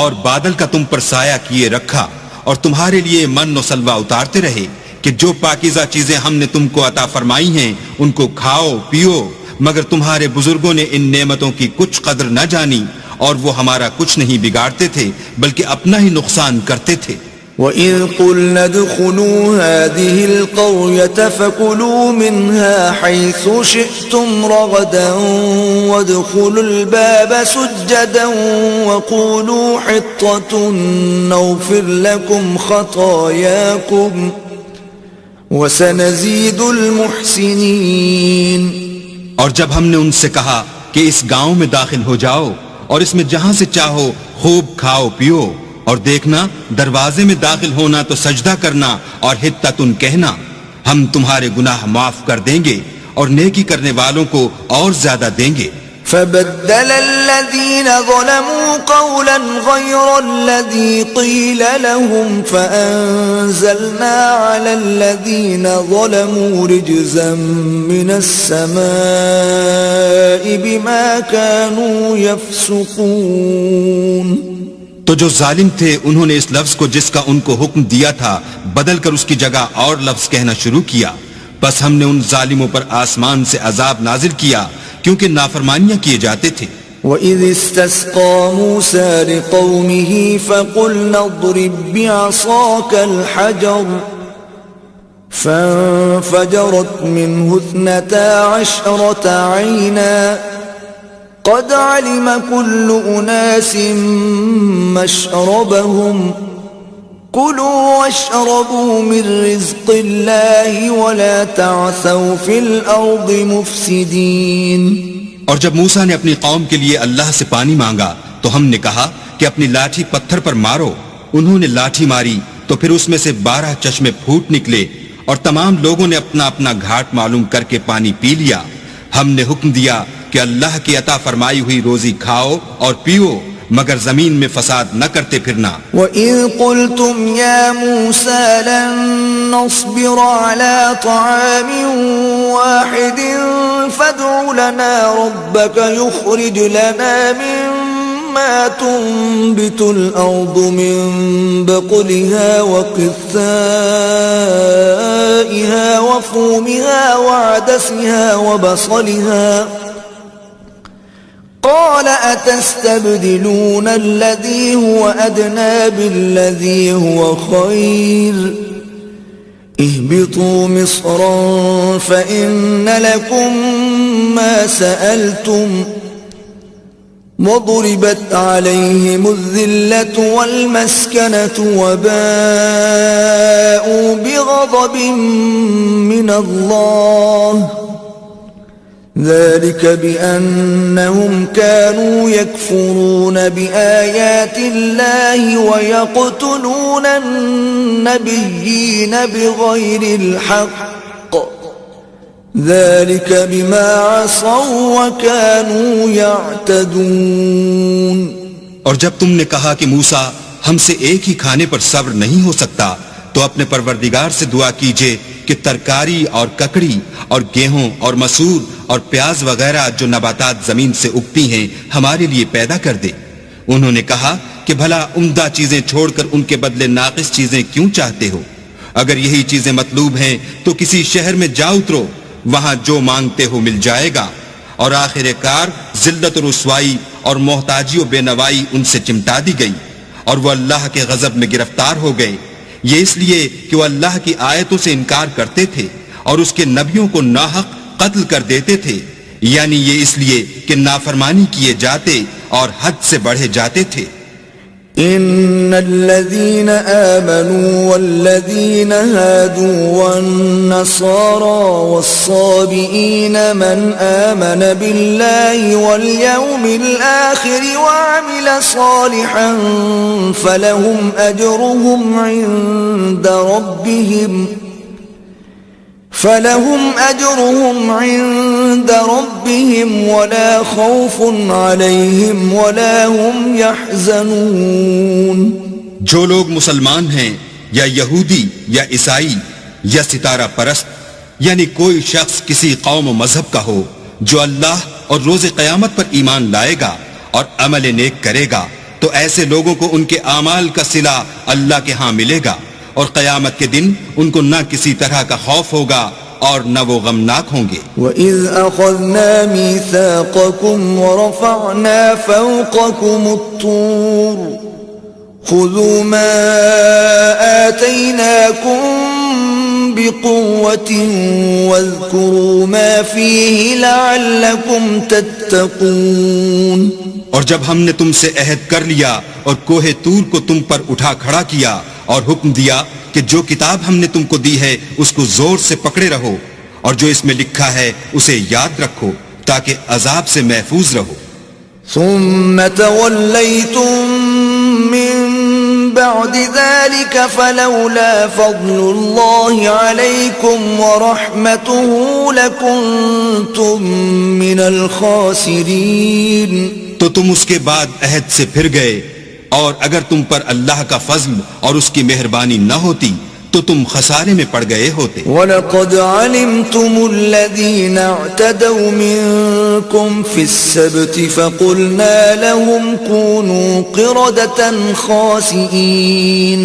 اور بادل کا تم پر سایہ کیے رکھا اور تمہارے لیے من و سلوہ اتارتے رہے کہ جو پاکیزہ چیزیں ہم نے تم کو عطا فرمائی ہیں ان کو کھاؤ پیو، مگر تمہارے بزرگوں نے ان نعمتوں کی کچھ قدر نہ جانی اور وہ ہمارا کچھ نہیں بگاڑتے تھے بلکہ اپنا ہی نقصان کرتے تھے. وَإِذْ قُلْنَا ادْخُلُوا هَٰذِهِ الْقَرْيَةَ فَكُلُوا مِنْهَا حَيْثُ شِئْتُمْ رَغَدًا وَادْخُلُوا الْبَابَ سُجَّدًا وَقُولُوا حِطَّةٌ نَغْفِرْ لَكُمْ خَطَايَاكُمْ وَسَنَزِيدُ الْمُحْسِنِينَ. اور جب ہم نے ان سے کہا کہ اس گاؤں میں داخل ہو جاؤ اور اس میں جہاں سے چاہو خوب کھاؤ پیو، اور دیکھنا دروازے میں داخل ہونا تو سجدہ کرنا اور حطتن کہنا، ہم تمہارے گناہ معاف کر دیں گے اور نیکی کرنے والوں کو اور زیادہ دیں گے. فَبَدَّلَ الَّذِينَ ظَلَمُوا قَوْلًا غَيْرَ الَّذِي قِيلَ لَهُمْ فَأَنزَلْنَا عَلَى الَّذِينَ ظَلَمُوا رِجْزًا مِّنَ السَّمَاءِ بِمَا كَانُوا يَفْسُقُونَ. تو جو ظالم تھے انہوں نے اس لفظ کو جس کا ان کو حکم دیا تھا بدل کر اس کی جگہ اور لفظ کہنا شروع کیا، بس ہم نے ان ظالموں پر آسمان سے عذاب نازل کیا کیونکہ نافرمانیاں کیے جاتے تھے. وَإِذِ اسْتَسْقَىٰ مُوسَىٰ لِقَوْمِهِ فَقُلْنَا اضْرِب بِّعَصَاكَ الْحَجَرَ فَانفَجَرَتْ مِنْهُ 12 عَيْنًا قد علم كل أناس مشربهم كلوا واشربوا من رزق الله ولا تعثوا في الأرض مفسدين. اور جب موسیٰ نے اپنی قوم کے لیے اللہ سے پانی مانگا تو ہم نے کہا کہ اپنی لاٹھی پتھر پر مارو. انہوں نے لاٹھی ماری تو پھر اس میں سے 12 چشمے پھوٹ نکلے اور تمام لوگوں نے اپنا اپنا گھاٹ معلوم کر کے پانی پی لیا. ہم نے حکم دیا کہ اللہ کی عطا فرمائی ہوئی روزی کھاؤ اور پیو مگر زمین میں فساد نہ کرتے پھرنا. وَإِذْ قُلْتُمْ يَا مُوسَىٰ لَن نَّصْبِرَ عَلَىٰ طَعَامٍ وَاحِدٍ فَادْعُ لَنَا رَبَّكَ يُخْرِجْ لَنَا مِمَّا تُنبِتُ الْأَرْضُ مِن بَقْلِهَا وَقِثَّائِهَا وَفُومِهَا وَعَدَسِهَا وَبَصَلِهَا قال أتستبدلون الذي هو أدنى بالذي هو خير اهبطوا مصرا فإن لكم ما سألتم وضربت عليهم الذلة والمسكنة وباءوا بغضب من الله ذلك بأنهم كانوا يكفرون بآيات الله ويقتلون النبيين بغير الحق ذلك بما عصوا وكانوا يعتدون. اور جب تم نے کہا کہ موسیٰ ہم سے ایک ہی کھانے پر صبر نہیں ہو سکتا تو اپنے پروردگار سے دعا کیجئے کہ ترکاری اور ککڑی اور گیہوں اور مسور اور پیاز وغیرہ جو نباتات زمین سے اگتی ہیں ہمارے لیے پیدا کر دے. انہوں نے کہا کہ بھلا عمدہ چیزیں چھوڑ کر ان کے بدلے ناقص چیزیں کیوں چاہتے ہو؟ اگر یہی چیزیں مطلوب ہیں تو کسی شہر میں جا اترو، وہاں جو مانگتے ہو مل جائے گا. اور آخر کار ذلت و رسوائی اور محتاجی و بے نوائی ان سے چمٹا دی گئی اور وہ اللہ کے غضب میں گرفتار ہو گئے. یہ اس لیے کہ وہ اللہ کی آیتوں سے انکار کرتے تھے اور اس کے نبیوں کو ناحق قتل کر دیتے تھے، یعنی یہ اس لیے کہ نافرمانی کیے جاتے اور حد سے بڑھے جاتے تھے. إن الذين آمنوا والذين هادوا والنصارى والصابئين من آمن بالله واليوم الآخر وعمل صالحا فلهم أجرهم عند ربهم ولا خوف عليهم ولا هم يحزنون. جو لوگ مسلمان ہیں یا یہودی یا عیسائی یا ستارہ پرست، یعنی کوئی شخص کسی قوم و مذہب کا ہو، جو اللہ اور روز قیامت پر ایمان لائے گا اور عمل نیک کرے گا، تو ایسے لوگوں کو ان کے اعمال کا صلہ اللہ کے ہاں ملے گا، اور قیامت کے دن ان کو نہ کسی طرح کا خوف ہوگا اور نہ وہ غمناک ہوں گے. وَإِذْ أَخَذْنَا مِيثَاقَكُمْ وَرَفَعْنَا فَوْقَكُمُ الطُّورَ خُذُوا مَا آتَيْنَاكُمْ بِقُوَّةٍ وَاذْكُرُوا مَا فِيهِ لَعَلَّكُمْ تَتَّقُونَ. اور جب ہم نے تم سے عہد کر لیا اور کوہ طور کو تم پر اٹھا کھڑا کیا اور حکم دیا کہ جو کتاب ہم نے تم کو دی ہے اس کو زور سے پکڑے رہو، اور جو اس میں لکھا ہے اسے یاد رکھو تاکہ عذاب سے محفوظ رہو. ثم توليتم من بعد ذلك فلولا فضل الله عليكم ورحمته لكنتم من الخاسرين. تو تم اس کے بعد عہد سے پھر گئے، اور اگر تم پر اللہ کا فضل اور اس کی مہربانی نہ ہوتی تو تم خسارے میں پڑ گئے ہوتے. وَلَقَدْ عَلِمْتُمُ الَّذِينَ اعْتَدَوْا مِنْكُمْ فِي السَّبْتِ فَقُلْنَا لَهُمْ كُونُوا قِرَدَةً خَاسِئِينَ.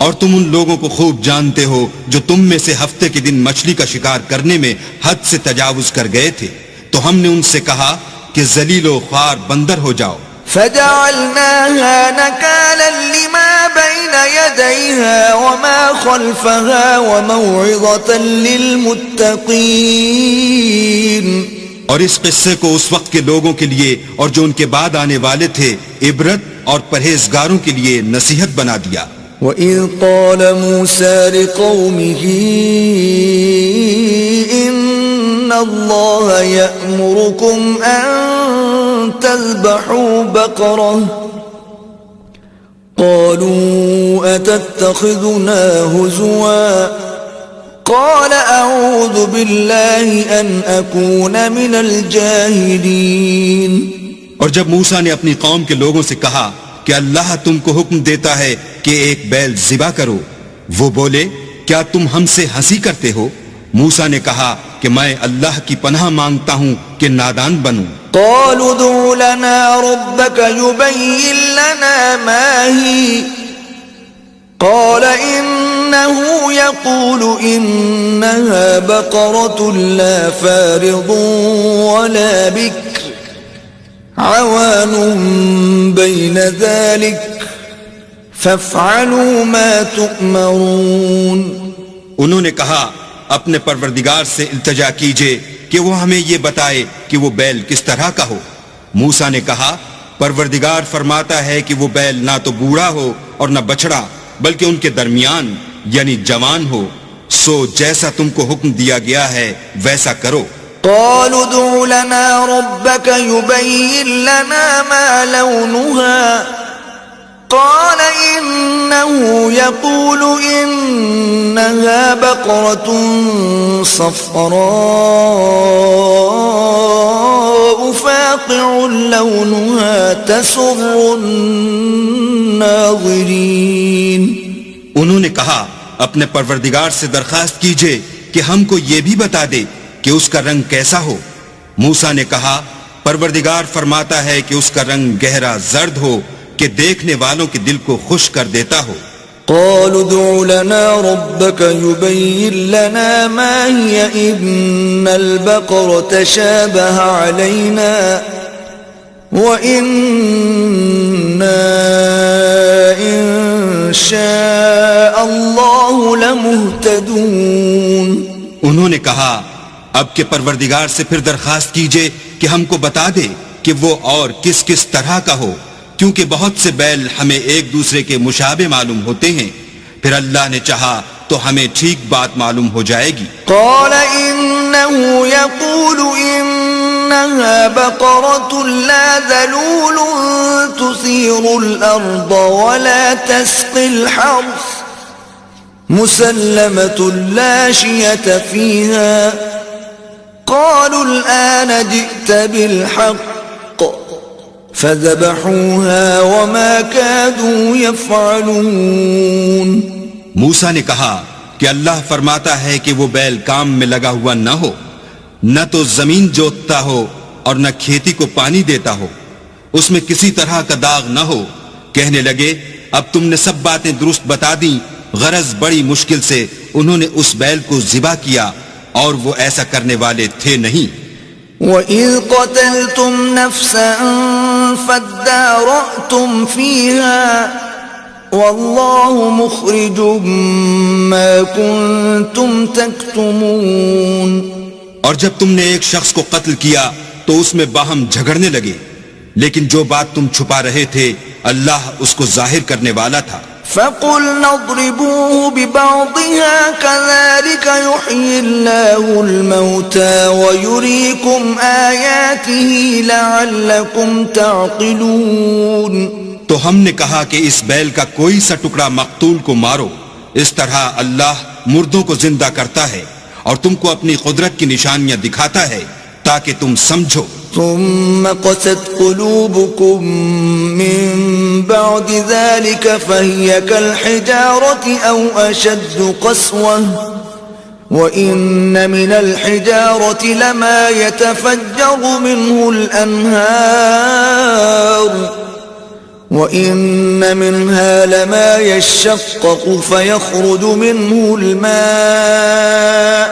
اور تم ان لوگوں کو خوب جانتے ہو جو تم میں سے ہفتے کے دن مچھلی کا شکار کرنے میں حد سے تجاوز کر گئے تھے، تو ہم نے ان سے کہا کہ ذلیل و خوار بندر ہو جاؤ. فجعلناها نكالا لما بين يديها وما خلفها وموعظة للمتقين. اور اس قصے کو اس وقت کے لوگوں کے لیے اور جو ان کے بعد آنے والے تھے عبرت اور پرہیزگاروں کے لیے نصیحت بنا دیا. وَإِذْ قَالَ مُوسَى لِقَوْمِهِ إِنَّ اللَّهَ يَأْمُرُكُمْ أَن تذبحوا بقرة قالوا أتتخذنا هزوا قال أعوذ بالله أن أكون من الجاهلين. اور جب موسیٰ نے اپنی قوم کے لوگوں سے کہا کہ اللہ تم کو حکم دیتا ہے کہ ایک بیل ذبح کرو، وہ بولے کیا تم ہم سے ہنسی کرتے ہو؟ موسیٰ نے کہا کہ میں اللہ کی پناہ مانگتا ہوں کہ نادان بنوں. قالوا ادع لنا ربك يبين لنا ما هي قال إنه يقول إنها بقرة لا فارض ولا بكر عوان بين ذلك فافعلوا ما تؤمرون. انہوں نے کہا اپنے پروردگار سے التجا کیجئے کہ وہ ہمیں یہ بتائے کہ وہ بیل کس طرح کا ہو. موسیٰ نے کہا پروردگار فرماتا ہے کہ وہ بیل نہ تو بوڑھا ہو اور نہ بچڑا بلکہ ان کے درمیان یعنی جوان ہو، سو جیسا تم کو حکم دیا گیا ہے ویسا کرو. قالوا ادع لنا ربك يبين لنا ما لونها قال إنه يقول إنها بقرة صفراء فاقع لونها تسر الناظرين. انہوں نے کہا اپنے پروردگار سے درخواست کیجئے کہ ہم کو یہ بھی بتا دے کہ اس کا رنگ کیسا ہو. موسیٰ نے کہا پروردگار فرماتا ہے کہ اس کا رنگ گہرا زرد ہو کہ دیکھنے والوں کے دل کو خوش کر دیتا ہو. قالوا ادع لنا ربك يبين لنا ما هي إن البقرة شابه علينا وإنا إن شاء الله لمهتدون. انہوں نے کہا اب کے پروردگار سے پھر درخواست کیجئے کہ ہم کو بتا دے کہ وہ اور کس کس طرح کا ہو، کیونکہ بہت سے بیل ہمیں ایک دوسرے کے مشابہ معلوم ہوتے ہیں، پھر اللہ نے چاہا تو ہمیں ٹھیک بات معلوم ہو جائے گی۔ قال إنه يقول إنها بقرة لا ذلول تثير الأرض ولا تسقي الحرث مسلمة لا شية فيها قالوا الآن جئت بالحق فذبحوها وما كادوا يفعلون۔ موسیٰ نے کہا کہ اللہ فرماتا ہے کہ وہ بیل کام میں لگا ہوا نہ ہو، نہ تو زمین جوتتا ہو اور نہ کھیتی کو پانی دیتا ہو، اس میں کسی طرح کا داغ نہ ہو۔ کہنے لگے اب تم نے سب باتیں درست بتا دیں، غرض بڑی مشکل سے انہوں نے اس بیل کو ذبح کیا اور وہ ایسا کرنے والے تھے نہیں۔ وَإِذْ قَتَلْتُمْ نَفْسًا فَادَّارَأْتُمْ فِيهَا وَاللَّهُ مُخْرِجٌ مَا كُنْتُمْ تَكْتُمُونَ۔ اور جب تم نے ایک شخص کو قتل کیا تو اس میں باہم جھگڑنے لگے، لیکن جو بات تم چھپا رہے تھے اللہ اس کو ظاہر کرنے والا تھا۔ فَقُلْنَا اضْرِبُوهُ بِبَعْضِهَا كَذَلِكَ يُحْيِي اللَّهُ الْمَوْتَى وَيُرِيكُمْ آيَاتِهِ لَعَلَّكُمْ تَعْقِلُونَ۔ تو ہم نے کہا کہ اس بیل کا کوئی سا ٹکڑا مقتول کو مارو، اس طرح اللہ مردوں کو زندہ کرتا ہے اور تم کو اپنی قدرت کی نشانیاں دکھاتا ہے تاکہ تم سمجھو۔ ثم قست قلوبكم من بعد ذلك فهي كالحجارة أو أشد قسوة وإن من الحجارة لما يتفجر منه الأنهار وإن منها لما يشقق فيخرج منه الماء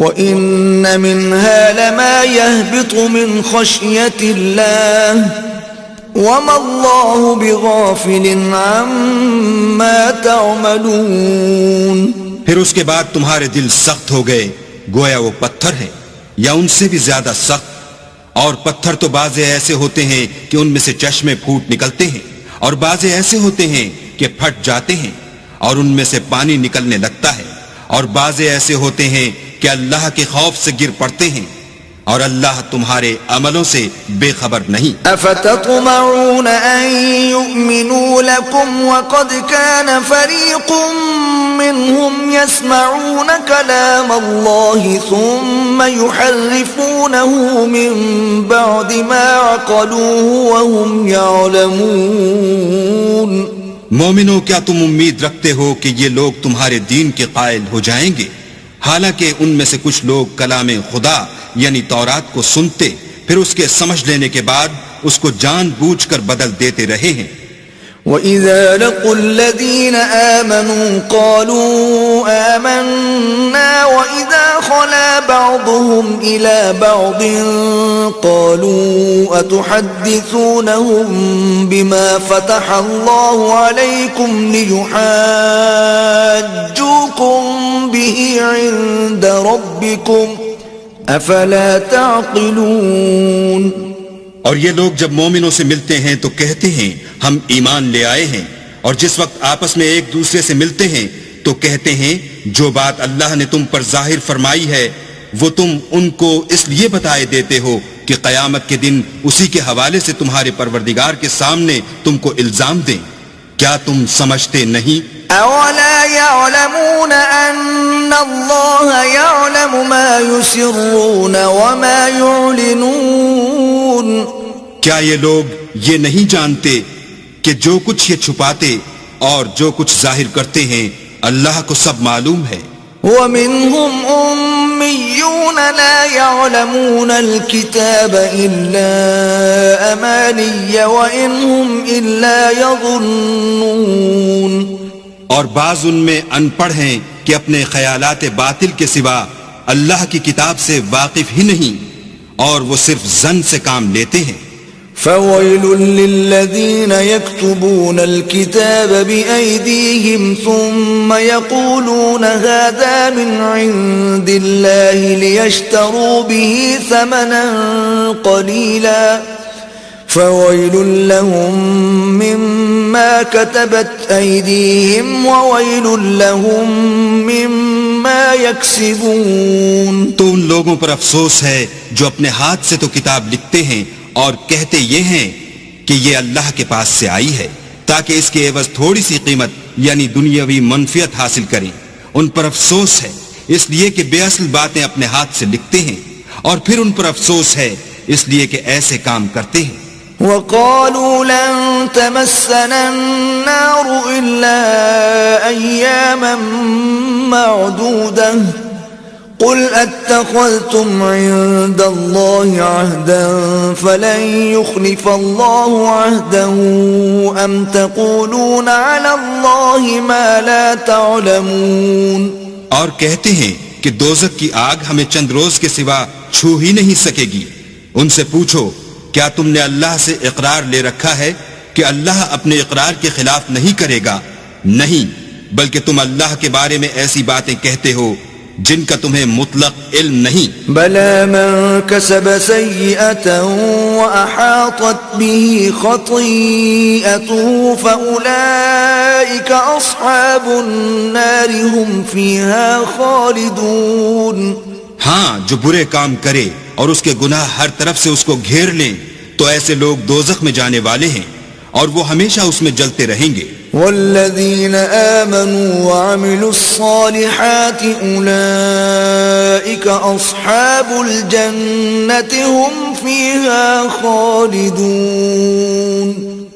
وَإِنَّ مِنْهَا لَمَا يَهْبِطُ مِنْ خَشْيَةِ اللَّهِ وَمَا اللَّهُ بِغَافِلٍ عَمَّا تَعْمَلُونَ۔ پھر اس کے بعد تمہارے دل سخت ہو گئے گویا وہ پتھر ہیں یا ان سے بھی زیادہ سخت، اور پتھر تو بعضے ایسے ہوتے ہیں کہ ان میں سے چشمے پھوٹ نکلتے ہیں، اور بعضے ایسے ہوتے ہیں کہ پھٹ جاتے ہیں اور ان میں سے پانی نکلنے لگتا ہے، اور بعضے ایسے ہوتے ہیں کہ اللہ کے خوف سے گر پڑتے ہیں، اور اللہ تمہارے عملوں سے بے خبر نہیں۔ افتطمعون ان يؤمنوا لكم وقد كان فريق منهم يسمعون كلام الله ثم يحرفونه من بعد ما عقلوه وهم يعلمون۔ مومنوں کیا تم امید رکھتے ہو کہ یہ لوگ تمہارے دین کے قائل ہو جائیں گے، حالانکہ ان میں سے کچھ لوگ کلام خدا یعنی تورات کو سنتے پھر اس کے سمجھ لینے کے بعد اس کو جان بوجھ کر بدل دیتے رہے ہیں۔ وَإِذَا لَقُوا الَّذِينَ آمَنُوا قَالُوا آمَنَّا وَإِذَا خَلَا بَعْضُهُمْ إِلَى بَعْضٍ قَالُوا أَتُحَدِّثُونَهُمْ بِمَا فَتَحَ اللَّهُ عَلَيْكُمْ لِيُحَاجُّوكُمْ بِهِ عِندَ رَبِّكُمْ أَفَلَا تَعْقِلُونَ۔ اور یہ لوگ جب مومنوں سے ملتے ہیں تو کہتے ہیں ہم ایمان لے آئے ہیں، اور جس وقت آپس میں ایک دوسرے سے ملتے ہیں تو کہتے ہیں جو بات اللہ نے تم پر ظاہر فرمائی ہے وہ تم ان کو اس لیے بتائے دیتے ہو کہ قیامت کے دن اسی کے حوالے سے تمہارے پروردگار کے سامنے تم کو الزام دیں۔ کیا تم سمجھتے نہیں؟ اولا يعلمون ان الله يعلم ما يسرون وما يعلنون۔ کیا یہ لوگ یہ نہیں جانتے کہ جو کچھ یہ چھپاتے اور جو کچھ ظاہر کرتے ہیں اللہ کو سب معلوم ہے۔ ومنهم أميون لا يعلمون الكتاب إلا أماني وإن هم إلا يظنون۔ اور بعض ان میں ان پڑھ ہیں کہ اپنے خیالات باطل کے سوا اللہ کی کتاب سے واقف ہی نہیں، اور وہ صرف ظن سے کام لیتے ہیں۔ فَوَيْلٌ لِّلَّذِينَ يَكْتُبُونَ الْكِتَابَ بِأَيْدِيهِمْ ثُمَّ يَقُولُونَ هَذَا مِنْ عِندِ اللَّهِ لِيَشْتَرُوا بِهِ ثَمَنًا قَلِيلًا فويل لهم مما كتبت أيديهم وويل لهم مما يكسبون. تو ان لوگوں پر افسوس ہے جو اپنے ہاتھ سے تو کتاب لکھتے ہیں اور کہتے یہ ہیں کہ یہ اللہ کے پاس سے آئی ہے تاکہ اس کے عوض تھوڑی سی قیمت یعنی دنیاوی منفعت حاصل کریں. ان پر افسوس ہے اس لیے کہ بے اصل باتیں اپنے ہاتھ سے لکھتے ہیں، اور پھر ان پر افسوس ہے اس لیے کہ ایسے کام کرتے ہیں. وقالوا لن تمسنا النار إلا أياما معدودة قل اتخذتم عند الله عهدا فلن يخلف الله عهده أم تقولون على الله ما لا تعلمون. اور کہتے ہیں کہ دوزخ کی آگ ہمیں چند روز کے سوا چھو ہی نہیں سکے گی. ان سے پوچھو کیا تم نے اللہ سے اقرار لے رکھا ہے کہ اللہ اپنے اقرار کے خلاف نہیں کرے گا؟ نہیں، بلکہ تم اللہ کے بارے میں ایسی باتیں کہتے ہو جن کا تمہیں مطلق علم نہیں. بلى من كسب سيئة وأحاطت به خطيئته فأولئك أصحاب النار هم فيها خالدون. ہاں، جو برے کام کرے اور اس کے گناہ ہر طرف سے اس کو گھیر لیں تو ایسے لوگ دوزخ میں جانے والے ہیں اور وہ ہمیشہ اس میں جلتے رہیں گے. والذين آمنوا وعملوا الصالحات أولئك أصحاب الجنة هم فيها خالدون.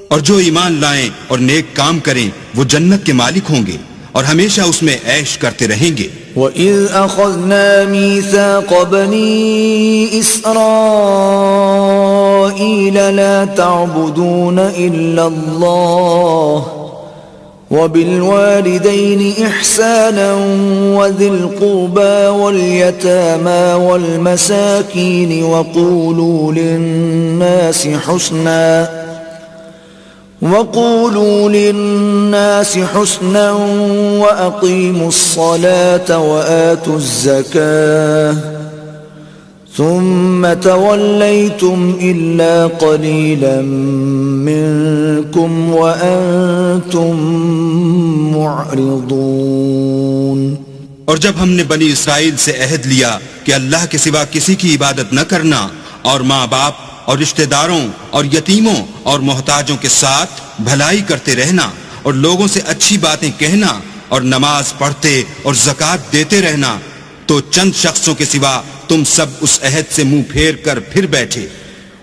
اور جو ایمان لائیں اور نیک کام کریں وہ جنت کے مالک ہوں گے اور ہمیشہ اس میں عیش کرتے رہیں گے. وَإِذْ أَخَذْنَا مِيثَاقَ بَنِي إِسْرَائِيلَ لَا تَعْبُدُونَ إِلَّا اللَّهَ وَبِالْوَالِدَيْنِ إِحْسَانًا وَذِي الْقُرْبَى وَالْيَتَامَى وَالْمَسَاكِينِ وَقُولُوا لِلنَّاسِ حُسْنًا وَأَقِيمُوا الصَّلَاةَ وَآتُوا الزَّكَاةَ ثُمَّ تَوَلَّيْتُمْ إِلَّا قَلِيلًا مِّنكُمْ وَأَنتُمْ مُعْرِضُونَ. اور جب ہم نے بنی اسرائیل سے عہد لیا کہ اللہ کے سوا کسی کی عبادت نہ کرنا اور ماں باپ اور رشتہ داروں اور یتیموں اور محتاجوں کے ساتھ بھلائی کرتے رہنا اور لوگوں سے اچھی باتیں کہنا اور نماز پڑھتے اور زکوٰۃ دیتے رہنا، تو چند شخصوں کے سوا تم سب اس عہد سے منہ پھیر کر پھر بیٹھے.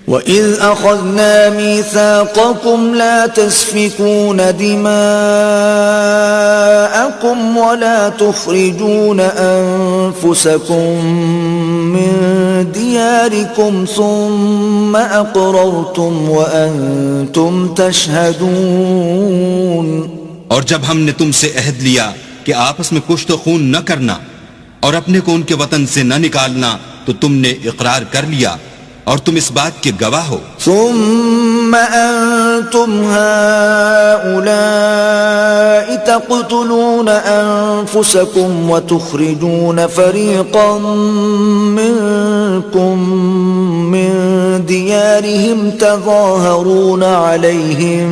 وَإِذْ أَخَذْنَا مِيثَاقَكُمْ لَا تَسْفِكُونَ دِمَاءَكُمْ وَلَا تُخْرِجُونَ أَنفُسَكُمْ مِنْ دِيَارِكُمْ ثُمَّ أَقْرَرْتُمْ وَأَنْتُمْ تَشْهَدُونَ. اور جب ہم نے تم سے عہد لیا کہ آپس میں کشت و خون نہ کرنا اور اپنے کو ان کے وطن سے نہ نکالنا تو تم نے اقرار کر لیا اور تم اس بات کے گواہ ہو. ثم أنتم هؤلاء تقتلون أنفسكم وتخرجون فريقا منكم من ديارهم تظاهرون عليهم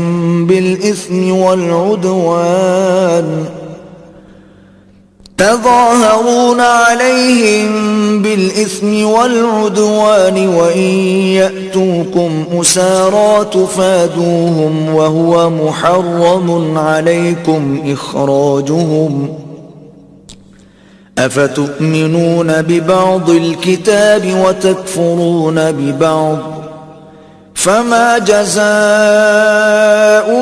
بالإثم والعدوان وإن يأتوكم أسارى تفادوهم وهو محرم عليكم إخراجهم أفتؤمنون ببعض الكتاب وتكفرون ببعض فما جزاء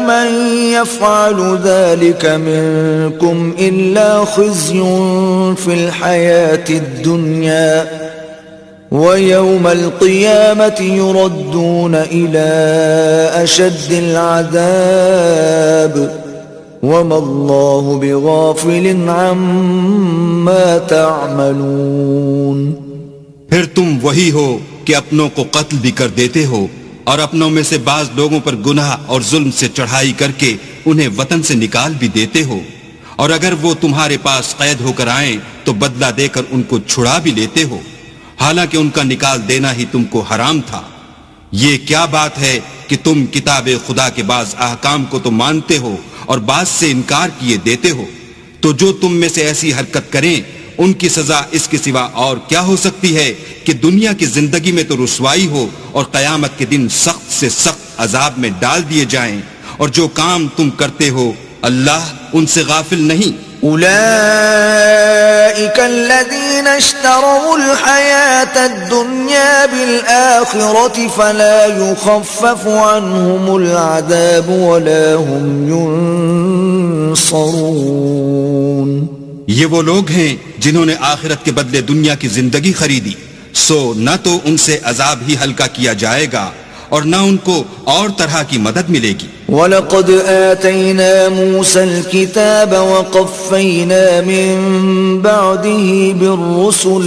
من يفعل ذلك منكم إلا خزي في الحياة الدنيا ويوم القيامة يردون إلى أشد العذاب وما الله بغافل عما تعملون. پھر تم وہی ہو کہ اپنوں کو قتل بھی کر دیتے ہو اور اپنوں میں سے بعض لوگوں پر گناہ اور ظلم سے چڑھائی کر کے انہیں وطن سے نکال بھی دیتے ہو، اور اگر وہ تمہارے پاس قید ہو کر آئیں تو بدلہ دے کر ان کو چھڑا بھی لیتے ہو، حالانکہ ان کا نکال دینا ہی تم کو حرام تھا. یہ کیا بات ہے کہ تم کتاب خدا کے بعض احکام کو تو مانتے ہو اور بعض سے انکار کیے دیتے ہو، تو جو تم میں سے ایسی حرکت کریں ان کی سزا اس کے سوا اور کیا ہو سکتی ہے کہ دنیا کی زندگی میں تو رسوائی ہو اور قیامت کے دن سخت سے سخت عذاب میں ڈال دیے جائیں، اور جو کام تم کرتے ہو اللہ ان سے غافل نہیں۔ أولئك الذين اشتروا الحياة الدنيا بالآخرة فلا يخفف عنهم العذاب ولا هم ينصرون۔ یہ وہ لوگ ہیں جنہوں نے آخرت کے بدلے دنیا کی زندگی خریدی، سو نہ تو ان سے عذاب ہی ہلکا کیا جائے گا اور نہ ان کو اور طرح کی مدد ملے گی۔ وَلَقَدْ آتَيْنَا مُوسَى الْكِتَابَ وَقَفَّيْنَا مِن بَعْدِهِ بِالرُّسُلِ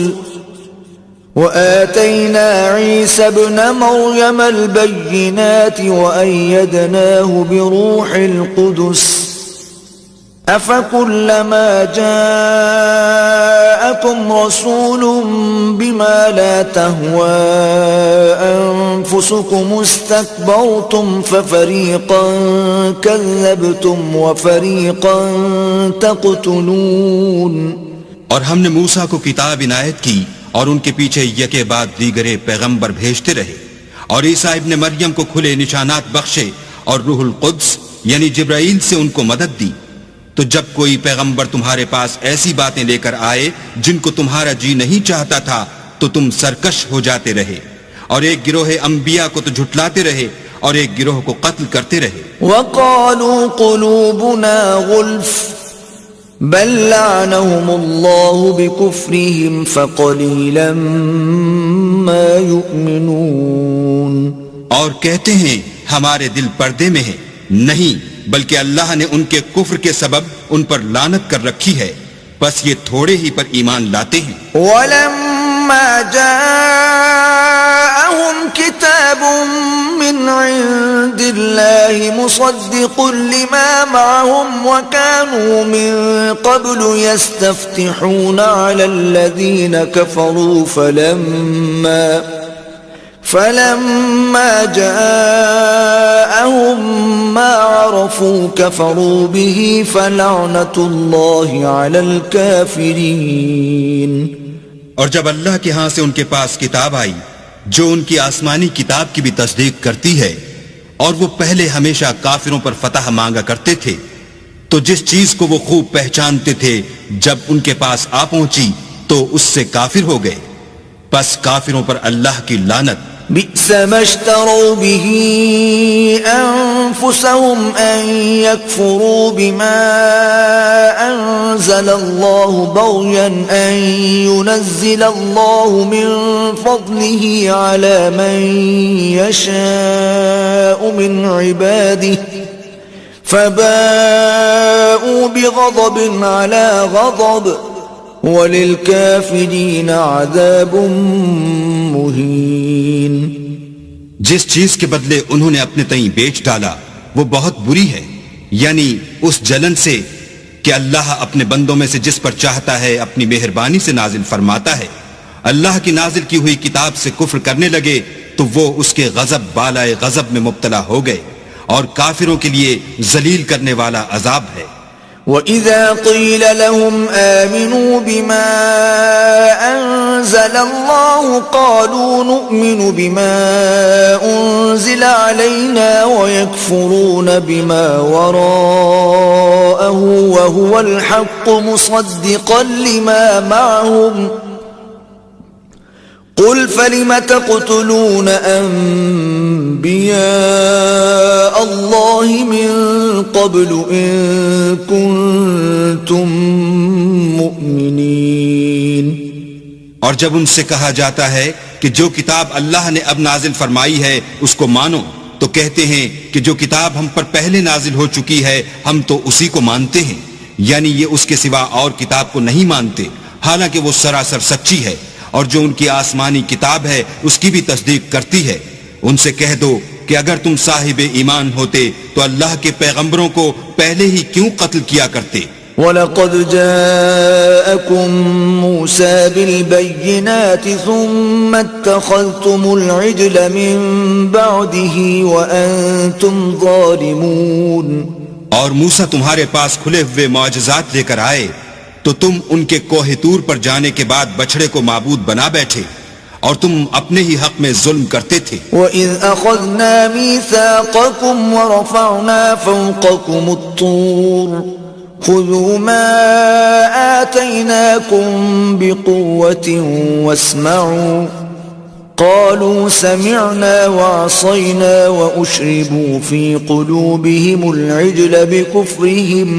وَآتَيْنَا عِيسَى ابْنَ مَرْيَمَ الْبَيِّنَاتِ وَأَيَّدْنَاهُ بِرُوحِ الْقُدُسِ أَفَكُلَّمَا جَاءَكُمْ رَسُولٌ بِمَا لَا تَهْوَى أَنفُسُكُمُ اسْتَكْبَرْتُمْ فَفَرِيقًا كَذَّبْتُمْ وَفَرِيقًا تَقْتُلُونَ۔ اور ہم نے موسیٰ کو کتاب عنایت کی اور ان کے پیچھے یکے بعد دیگرے پیغمبر بھیجتے رہے، اور عیسیٰ ابن مریم کو کھلے نشانات بخشے اور روح القدس یعنی جبرائیل سے ان کو مدد دی۔ تو جب کوئی پیغمبر تمہارے پاس ایسی باتیں لے کر آئے جن کو تمہارا جی نہیں چاہتا تھا تو تم سرکش ہو جاتے رہے، اور ایک گروہ انبیاء کو تو جھٹلاتے رہے اور ایک گروہ کو قتل کرتے رہے۔ وَقَالُوا قُلُوبُنَا غُلْفٌ بَلْ لَعَنَهُمُ اللَّهُ بِكُفْرِهِمْ فَقَلِيلًا مَا يُؤْمِنُونَ۔ اور کہتے ہیں ہمارے دل پردے میں ہیں، نہیں بلکہ اللہ نے ان کے کفر کے سبب ان پر لعنت کر رکھی ہے، بس یہ تھوڑے ہی پر ایمان لاتے ہیں۔ وَلَمَّا جَاءَهُمْ كِتَابٌ مِّنْ عِندِ اللَّهِ مُصَدِّقٌ لِّمَا مَعَهُمْ وَكَانُوا مِن قَبْلُ يَسْتَفْتِحُونَ عَلَى الَّذِينَ كَفَرُوا فَلَمَّا جَاءَهُم مَّا عَرَفُوا كَفَرُوا بِهِ فَلَعْنَةُ اللَّهِ عَلَى الْكَافِرِينَ۔ اور جب اللہ کے ہاں سے ان کے پاس کتاب آئی جو ان کی آسمانی کتاب کی بھی تصدیق کرتی ہے، اور وہ پہلے ہمیشہ کافروں پر فتح مانگا کرتے تھے، تو جس چیز کو وہ خوب پہچانتے تھے جب ان کے پاس آ پہنچی تو اس سے کافر ہو گئے، بس کافروں پر اللہ کی لعنت۔ بئس ما اشتروا به أنفسهم أن يكفروا بما أنزل الله بغيا أن ينزل الله من فضله على من يشاء من عباده فباءوا بغضب على غضب وَلِلْكَافِرِينَ عَذَابٌ مُّهِينٌ۔ جس چیز کے بدلے انہوں نے اپنے تئیں بیچ ڈالا وہ بہت بری ہے، یعنی اس جلن سے کہ اللہ اپنے بندوں میں سے جس پر چاہتا ہے اپنی مہربانی سے نازل فرماتا ہے۔ اللہ کی نازل کی ہوئی کتاب سے کفر کرنے لگے تو وہ اس کے غضب بالائے غضب میں مبتلا ہو گئے، اور کافروں کے لیے ذلیل کرنے والا عذاب ہے۔ وَإِذَا قِيلَ لَهُمْ آمِنُوا بِمَا أَنزَلَ اللَّهُ قَالُوا نُؤْمِنُ بِمَا أُنزِلَ عَلَيْنَا وَيَكْفُرُونَ بِمَا وَرَاءَهُ وَهُوَ الْحَقُّ مُصَدِّقًا لِمَا مَعَهُمْ قُلْ فَلِمَ تَقْتُلُونَ أَنبِيَاءَ اللَّهِ مِن قَبْلُ إِن كُنتُم مُّؤْمِنِينَ۔ اور جب ان سے کہا جاتا ہے کہ جو کتاب اللہ نے اب نازل فرمائی ہے اس کو مانو، تو کہتے ہیں کہ جو کتاب ہم پر پہلے نازل ہو چکی ہے ہم تو اسی کو مانتے ہیں، یعنی یہ اس کے سوا اور کتاب کو نہیں مانتے، حالانکہ وہ سراسر سچی ہے، اور جو ان کی آسمانی کتاب ہے اس کی بھی تصدیق کرتی ہے۔ ان سے کہہ دو کہ اگر تم صاحب ایمان ہوتے تو اللہ کے پیغمبروں کو پہلے ہی کیوں قتل کیا کرتے، وَلَقَدْ جَاءَكُمْ مُوسَى بِالْبَيِّنَاتِ ثُمَّ اتَّخَذْتُمُ الْعِجْلَ مِنْ بَعْدِهِ وَأَنْتُمْ ظَالِمُونَ. اور موسیٰ تمہارے پاس کھلے ہوئے معجزات لے کر آئے تو تم ان کے کوہ طور پر جانے کے بعد بچڑے کو معبود بنا بیٹھے اور تم اپنے ہی حق میں ظلم کرتے تھے. وَإِذْ أَخَذْنَا مِيثَاقَكُمْ وَرَفَعْنَا فَوْقَكُمُ الطُّورَ خُذُوا مَا آتَيْنَاكُمْ بِقُوَّةٍ وَاسْمَعُوا قَالُوا سَمِعْنَا وَعَصَيْنَا وَأُشْرِبُوا فِي قُلُوبِهِمُ الْعِجْلَ بِكُفْرِهِمْ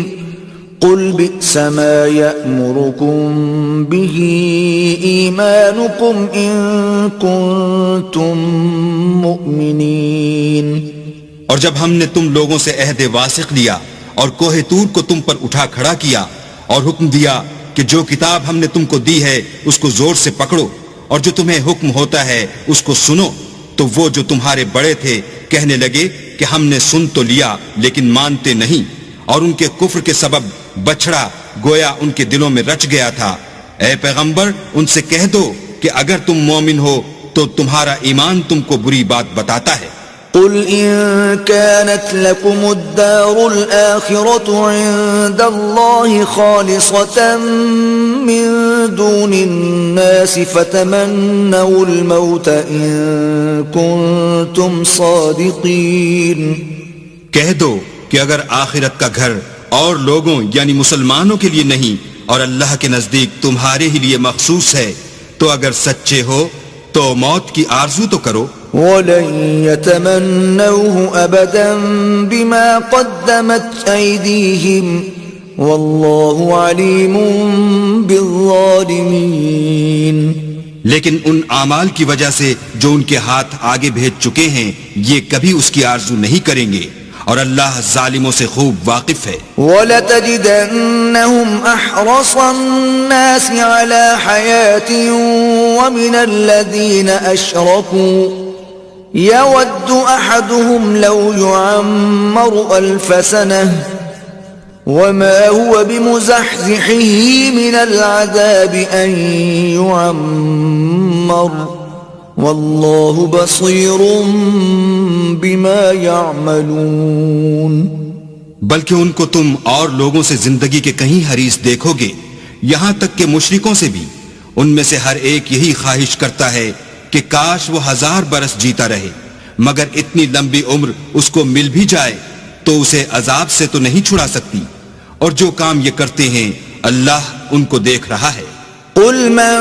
قُلْ بِئْسَ مَا يَأْمُرُكُمْ بِهِ إِيمَانُكُمْ إِن كُنتُم مُؤْمِنِينَ. اور جب ہم نے تم لوگوں سے عہد واثق لیا اور کوہ طور کو تم پر اٹھا کھڑا کیا اور حکم دیا کہ جو کتاب ہم نے تم کو دی ہے اس کو زور سے پکڑو اور جو تمہیں حکم ہوتا ہے اس کو سنو، تو وہ جو تمہارے بڑے تھے کہنے لگے کہ ہم نے سن تو لیا لیکن مانتے نہیں، اور ان کے کفر کے سبب بچڑا گویا ان کے دلوں میں رچ گیا تھا. اے پیغمبر ان سے کہہ دو کہ اگر تم مومن ہو تو تمہارا ایمان تم کو بری بات بتاتا ہے. قل إن كانت لكم الدار الآخرة عند الله خالصة من دون الناس فتمنوا الموت إن كنتم صادقين. کہہ دو کہ اگر آخرت کا گھر اور لوگوں یعنی مسلمانوں کے لیے نہیں اور اللہ کے نزدیک تمہارے ہی لیے مخصوص ہے تو اگر سچے ہو تو موت کی آرزو تو کرو. وَلَن يَتَمَنَّوْهُ أَبَدًا بِمَا قَدَّمَتْ أَيْدِيهِمْ وَاللَّهُ عَلِيمٌ بِالظَّالِمِينَ. لیکن ان اعمال کی وجہ سے جو ان کے ہاتھ آگے بھیج چکے ہیں یہ کبھی اس کی آرزو نہیں کریں گے اور اللہ ظالموں سے خوب واقف ہے. وَلَتَجِدَنَّهُمْ أَحْرَصَ النَّاسِ عَلَى حَيَاةٍ وَمِنَ الَّذِينَ أَشْرَكُوا يَوَدُّ أَحَدُهُمْ لَوْ يُعَمَّرُ أَلْفَ سَنَةٍ وَمَا هُوَ بِمُزَحْزِحِهِ مِنَ الْعَذَابِ أَن يُعَمَّرَ وَاللَّهُ بَصِيرٌ بِمَا يَعْمَلُونَ. بلکہ ان کو تم اور لوگوں سے زندگی کے کہیں حریص دیکھو گے، یہاں تک کہ مشرکوں سے بھی. ان میں سے ہر ایک یہی خواہش کرتا ہے کہ کاش وہ 1000 برس جیتا رہے، مگر اتنی لمبی عمر اس کو مل بھی جائے تو اسے عذاب سے تو نہیں چھڑا سکتی. اور جو کام یہ کرتے ہیں اللہ ان کو دیکھ رہا ہے. قل من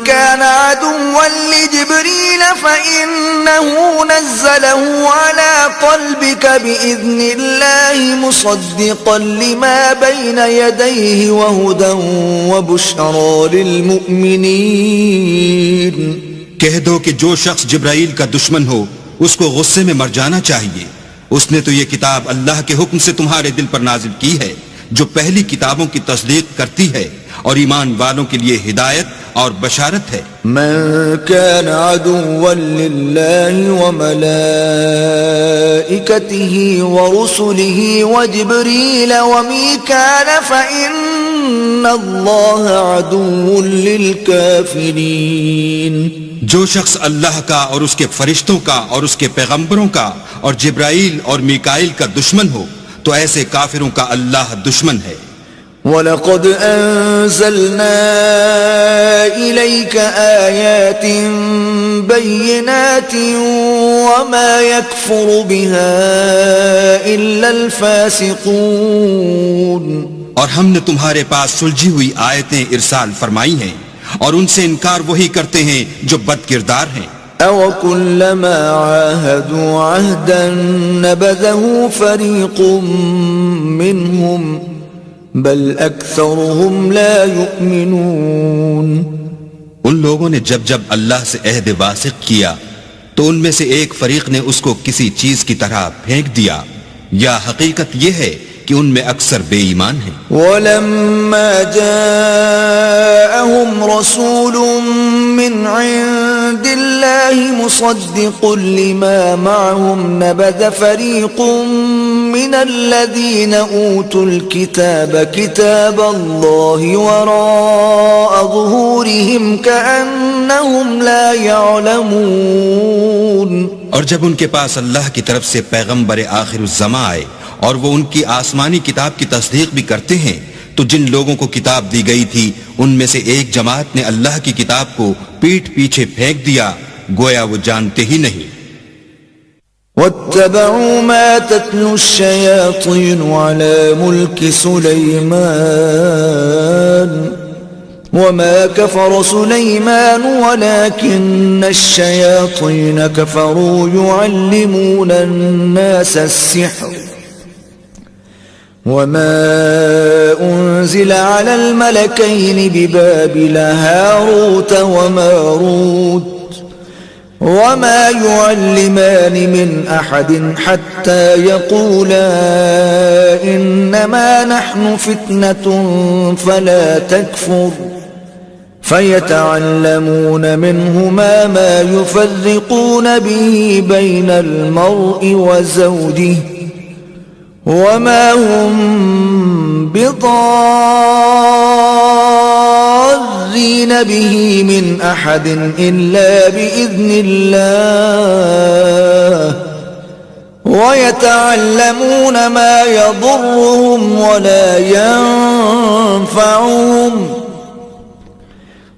كان عدوا لجبريل فإنه نزله على قلبك بإذن الله مصدقا لما بين يديه وهدى وبشرى للمؤمنين. کہہ دو کہ جو شخص جبرائیل کا دشمن ہو اس کو غصے میں مر جانا چاہیے. اس نے تو یہ کتاب اللہ کے حکم سے تمہارے دل پر نازل کی ہے جو پہلی کتابوں کی تصدیق کرتی ہے اور ایمان والوں کے لیے ہدایت اور بشارت ہے. من كان عدوا لله وملائكته ورسله وجبريل وميكال فإن الله عدو للكافرين. جو شخص اللہ کا اور اس کے فرشتوں کا اور اس کے پیغمبروں کا اور جبرائیل اور میکائیل کا دشمن ہو تو ایسے کافروں کا اللہ دشمن ہے. وَلَقَدْ أَنزَلْنَا إِلَيْكَ آيَاتٍ بَيِّنَاتٍ وَمَا يَكْفُرُ بِهَا إِلَّا الْفَاسِقُونَ. اور ہم نے تمہارے پاس سلجھی ہوئی آیتیں ارسال فرمائی ہیں اور ان سے انکار وہی کرتے ہیں جو بد کردار ہیں. أَوَكُلَّمَا عَاهَدُوا عَهْدًا نَبَذَهُ فَرِيقٌ مِّنْهُمْ بل اکثرهم لا یؤمنون. ان لوگوں نے جب جب اللہ سے عہد واثق کیا تو ان میں سے ایک فریق نے اس کو کسی چیز کی طرح پھینک دیا، یا حقیقت یہ ہے کہ کہ ان میں اکثر بے ایمان ہیں. وَلَمَّا جَاءَهُمْ رَسُولٌ مِّنْ عِندِ اللَّهِ مُصَدِّقٌ لِّمَا مَعَهُمْ نَبَذَ فَرِيقٌ مِّنَ الَّذِينَ أُوتُوا الْكِتَابَ كِتَابَ اللَّهِ وَرَاءَ ظُهُورِهِمْ كَأَنَّهُمْ لَا يَعْلَمُونَ. اور جب ان کے پاس اللہ کی طرف سے پیغمبر آخر الزماں آئے اور وہ ان کی آسمانی کتاب کی تصدیق بھی کرتے ہیں تو جن لوگوں کو کتاب دی گئی تھی ان میں سے ایک جماعت نے اللہ کی کتاب کو پیٹھ پیچھے پھینک دیا گویا وہ جانتے ہی نہیں. وَاتَّبَعُوا مَا تَتْلُو الشَّيَاطِينُ عَلَى مُلْكِ سُلَيْمَانَ وَمَا كَفَرَ سُلَيْمَانُ وَلَكِنَّ الشَّيَاطِينَ كَفَرُوا يُعَلِّمُونَ النَّاسَ السِّحْرَ وَمَا أُنزِلَ عَلَى الْمَلَكَيْنِ بِبَابِلَ هَارُوتَ وَمَارُوتَ وَمَا يُعَلِّمَانِ مِنْ أَحَدٍ حَتَّى يَقُولَا إِنَّمَا نَحْنُ فِتْنَةٌ فَلَا تَكْفُرْ فَيَتَعَلَّمُونَ مِنْهُمَا مَا يُفَرِّقُونَ بِهِ بَيْنَ الْمَرْءِ وَزَوْجِهِ وَمَا هُمْ بِضَارِّينَ بِهِ مِنْ أَحَدٍ إِلَّا بِإِذْنِ اللَّهِ وَيَتَعَلَّمُونَ مَا يَضُرُّهُمْ وَلَا يَنفَعُهُمْ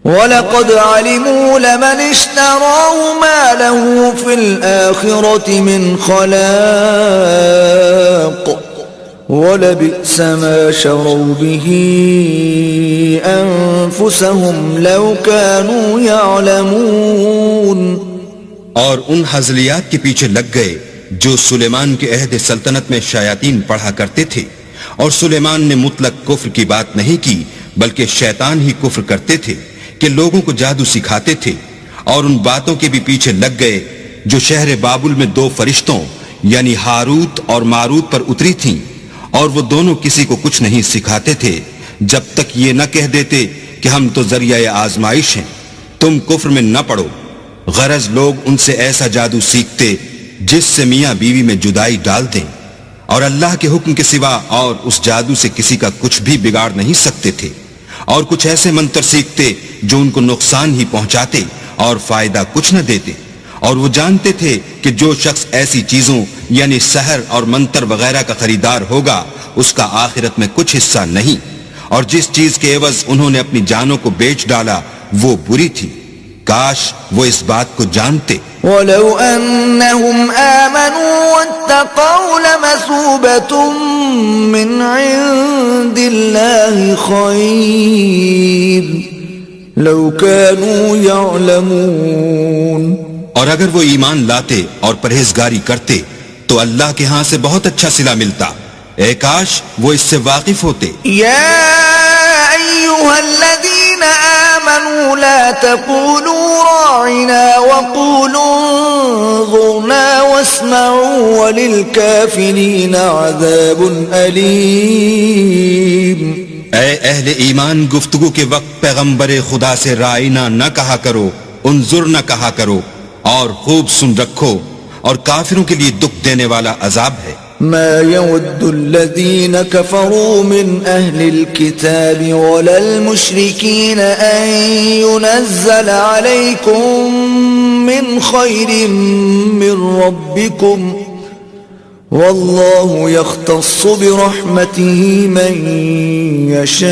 وَلَقَدْ عَلِمُوا لَمَنِ اشْتَرَاهُ مَا لَهُ فِي الْآخِرَةِ مِنْ خَلَاقٍ وَلَبِئْسَ مَا شَرَوْا بِهِ أَنفُسَهُمْ لَوْ كَانُوا يَعْلَمُونَ. اور ان حزلیات کے پیچھے لگ گئے جو سلیمان کے عہد سلطنت میں شیاطین پڑھا کرتے تھے اور سلیمان نے مطلق کفر کی بات نہیں کی بلکہ شیطان ہی کفر کرتے تھے کہ لوگوں کو جادو سکھاتے تھے. اور ان باتوں کے بھی پیچھے لگ گئے جو شہر بابل میں دو فرشتوں یعنی ہاروت اور ماروت پر اتری تھیں اور وہ دونوں کسی کو کچھ نہیں سکھاتے تھے جب تک یہ نہ کہہ دیتے کہ ہم تو ذریعہ آزمائش ہیں تم کفر میں نہ پڑو. غرض لوگ ان سے ایسا جادو سیکھتے جس سے میاں بیوی میں جدائی ڈال دیں اور اللہ کے حکم کے سوا اور اس جادو سے کسی کا کچھ بھی بگاڑ نہیں سکتے تھے. اور کچھ ایسے منتر سیکھتے جو ان کو نقصان ہی پہنچاتے اور فائدہ کچھ نہ دیتے. اور وہ جانتے تھے کہ جو شخص ایسی چیزوں یعنی سحر اور منتر وغیرہ کا خریدار ہوگا اس کا آخرت میں کچھ حصہ نہیں. اور جس چیز کے عوض انہوں نے اپنی جانوں کو بیچ ڈالا وہ بری تھی. کاش وہ اس بات کو جانتے. وَلَوْ أَنَّهُمْ آمَنُوا وَاتَّقَوْا لَمَثُوبَةٌ مِّنْ عِندِ اللَّهِ خَيْرٌ لَوْ كَانُوا يَعْلَمُونَ. اور اگر وہ ایمان لاتے اور پرہیزگاری کرتے تو اللہ کے ہاں سے بہت اچھا صلہ ملتا. اے کاش وہ اس سے واقف ہوتے. یا ایھا الذین آمنوا لا تقولوا راعنا وقولوا انظرنا واسمعوا وللکافرین عذاب علیم. اے اہل ایمان گفتگو کے وقت پیغمبر خدا سے رائنا نہ کہا کرو انظر نہ کہا کرو اور خوب سن رکھو اور کافروں کے لیے دکھ دینے والا عذاب ہے. ما يود الذين كفروا من أهل الكتاب ولا المشركين أن ينزل عليكم من خير من ربكم والله يختص برحمته من يشاء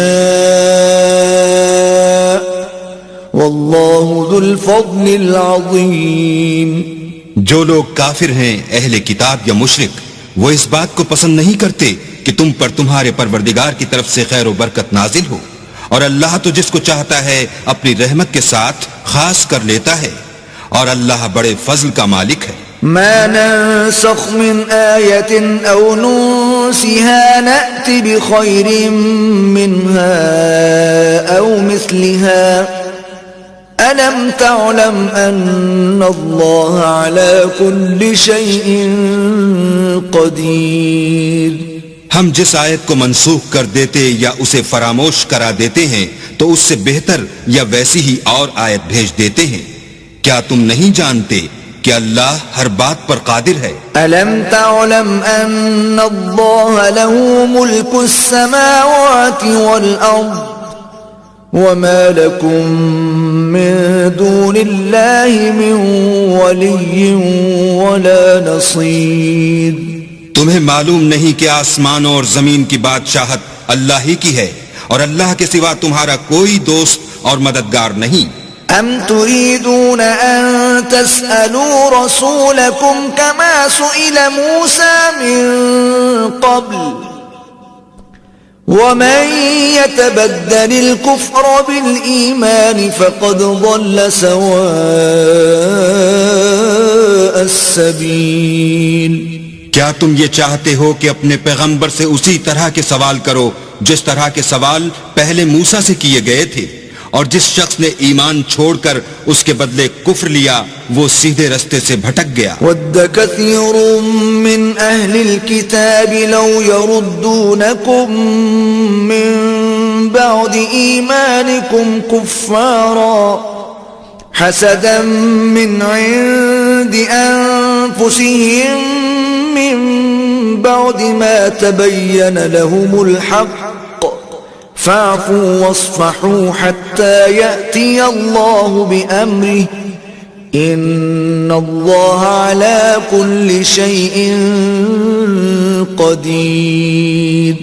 والله ذو الفضل العظيم. جو لوگ کافر ہیں اہل کتاب یا مشرک وہ اس بات کو پسند نہیں کرتے کہ تم پر تمہارے پروردگار کی طرف سے خیر و برکت نازل ہو اور اللہ تو جس کو چاہتا ہے اپنی رحمت کے ساتھ خاص کر لیتا ہے اور اللہ بڑے فضل کا مالک ہے. ما ننسخ من آية أو ننسها نأت بخير منها أو مثلها ألم تعلم أن الله على كل شيء قدير. ہم جس آیت کو منسوخ کر دیتے یا اسے فراموش کرا دیتے ہیں تو اس سے بہتر یا ویسی ہی اور آیت بھیج دیتے ہیں. کیا تم نہیں جانتے کہ اللہ ہر بات پر قادر ہے؟ ألم تعلم أن الله له ملك السماوات والأرض وما لكم من دون الله من ولي ولا نصير. تمہیں معلوم نہیں کہ آسمانوں اور زمین کی بادشاہت اللہ ہی کی ہے اور اللہ کے سوا تمہارا کوئی دوست اور مددگار نہیں. أم تريدون أن تسألوا رسولكم كما سئل موسى من قبل ومن يتبدل الكفر بالإيمان فقد ضل سواء السبيل. کیا تم یہ چاہتے ہو کہ اپنے پیغمبر سے اسی طرح کے سوال کرو جس طرح کے سوال پہلے موسیٰ سے کیے گئے تھے؟ اور جس شخص نے ایمان چھوڑ کر اس کے بدلے کفر لیا وہ سیدھے رستے سے بھٹک گیا. وَدَّ كَثِيرٌ مِّنْ أَهْلِ الْكِتَابِ لَوْ يَرُدُّونَكُمْ مِّن بَعْدِ إِيمَانِكُمْ كُفَّارًا حَسَدًا مِّنْ عِندِ أَنفُسِهِم مِّن بَعْدِ مَا تَبَيَّنَ لَهُمُ الْحَقُّ فاعفوا واصفحوا حتى يأتي الله بأمره إن الله على كل شيء قدير.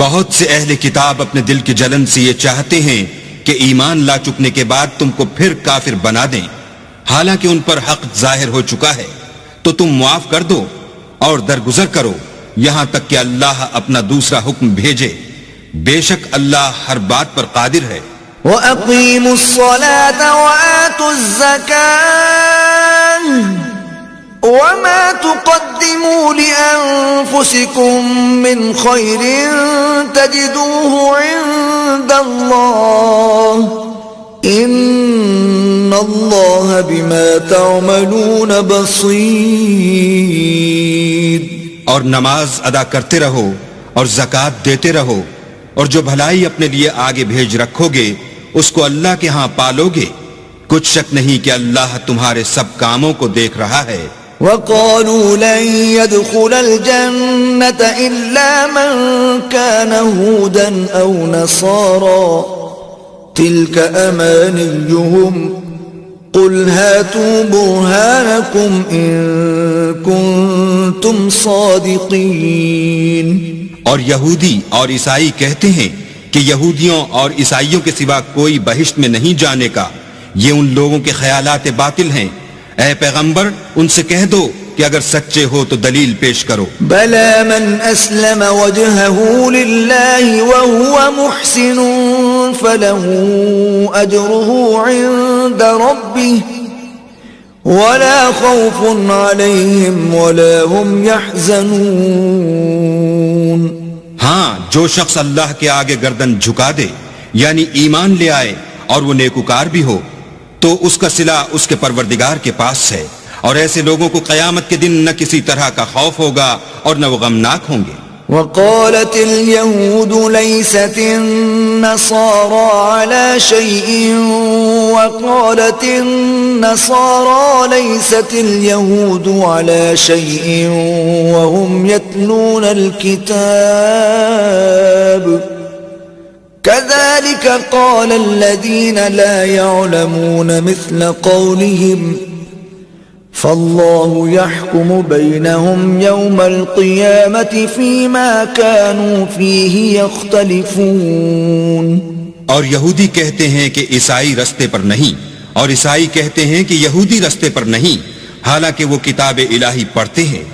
بہت سے اہل کتاب اپنے دل کی جلن سے یہ چاہتے ہیں کہ ایمان لا چکنے کے بعد تم کو پھر کافر بنا دیں، حالانکہ ان پر حق ظاہر ہو چکا ہے. تو تم معاف کر دو اور درگزر کرو یہاں تک کہ اللہ اپنا دوسرا حکم بھیجے. بے شک اللہ ہر بات پر قادر ہے. وَأَقِيمُوا الصَّلَاةَ وَآتُوا الزَّكَاةَ وَمَا تُقَدِّمُوا لِأَنفُسِكُم مِّنْ خَيْرٍ تَجِدُوهُ عِندَ اللَّهِ إِنَّ اللَّهَ بِمَا تَعْمَلُونَ بَصِيرٌ. اور نماز ادا کرتے رہو اور زکوٰۃ دیتے رہو اور جو بھلائی اپنے لیے آگے بھیج رکھو گے اس کو اللہ کے ہاں پالو گے. کچھ شک نہیں کہ اللہ تمہارے سب کاموں کو دیکھ رہا ہے. وَقَالُوا لَن يَدْخُلَ الْجَنَّةَ إِلَّا مَن كَانَ هُودًا أَوْ نَصَارَى تِلْكَ أَمَانِيُّهُمْ قُلْ هَاتُوا بُرْهَانَكُمْ إِن كُنتُمْ صَادِقِينَ. اور یہودی اور عیسائی کہتے ہیں کہ یہودیوں اور عیسائیوں کے سوا کوئی بہشت میں نہیں جانے کا. یہ ان لوگوں کے خیالات باطل ہیں. اے پیغمبر ان سے کہہ دو کہ اگر سچے ہو تو دلیل پیش کرو. بَلَى مَنْ أَسْلَمَ وَجْهَهُ لِلَّهِ وَهُوَ مُحْسِنٌ فَلَهُ أَجْرُهُ عِندَ رَبِّهِ وَلَا خَوْفٌ عَلَيْهِمْ وَلَا هُمْ يَحْزَنُونَ. ہاں جو شخص اللہ کے آگے گردن جھکا دے یعنی ایمان لے آئے اور وہ نیکوکار بھی ہو تو اس کا صلہ اس کے پروردگار کے پاس ہے اور ایسے لوگوں کو قیامت کے دن نہ کسی طرح کا خوف ہوگا اور نہ وہ غمناک ہوں گے. وقالت اليهود ليست النصارى على شيء وقالت النصارى ليست اليهود على شيء وهم يتلون الكتاب كذلك قال الذين لا يعلمون مثل قولهم فالله يحكم بينهم يوم القيامة فيما كانوا فيه يختلفون. اور یہودی کہتے ہیں کہ عیسائی رستے پر نہیں اور عیسائی کہتے ہیں کہ یہودی رستے پر نہیں حالانکہ وہ کتاب الہی پڑھتے ہیں.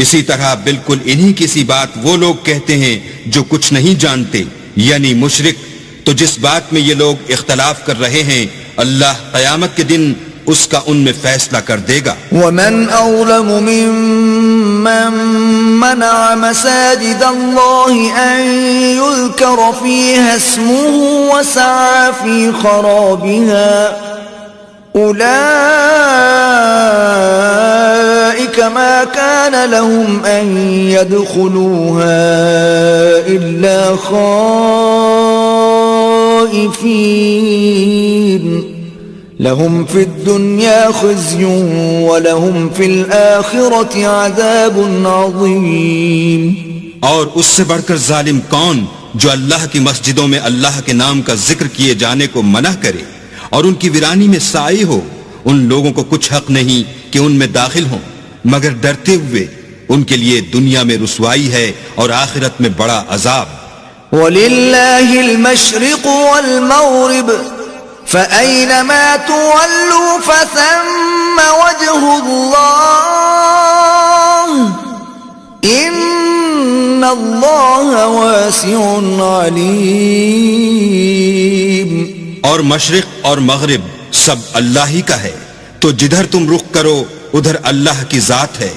اسی طرح بالکل انہی کسی بات وہ لوگ کہتے ہیں جو کچھ نہیں جانتے یعنی مشرک. تو جس بات میں یہ لوگ اختلاف کر رہے ہیں اللہ قیامت کے دن اس کا ان میں فیصلہ کر دے گا. ومن اظلم ممن منع مساجد الله ان يذكر فيها اسمه وسعى في خرابها أولئك ما كان لهم أن يدخلوها إلا خائفين لهم في الدنيا خزي ولهم في الآخرة عذاب عظيم. اور اس سے بڑھ کر ظالم کون جو اللہ کی مسجدوں میں اللہ کے نام کا ذکر کیے جانے کو منع کرے اور ان کی ویرانی میں سائے ہو. ان لوگوں کو کچھ حق نہیں کہ ان میں داخل ہوں مگر ڈرتے ہوئے. ان کے لیے دنیا میں رسوائی ہے اور آخرت میں بڑا عذاب. وَلِلَّهِ الْمَشْرِقُ وَالْمَغْرِبُ فَأَيْنَمَا تُوَلُّوا فَثَمَّ وَجْهُ اللَّهِ إِنَّ اللَّهَ وَاسِعٌ عَلِيمٌ. اور مشرق اور مغرب سب اللہ ہی کا ہے تو جدھر تم رخ کرو ادھر اللہ کی ذات ہے.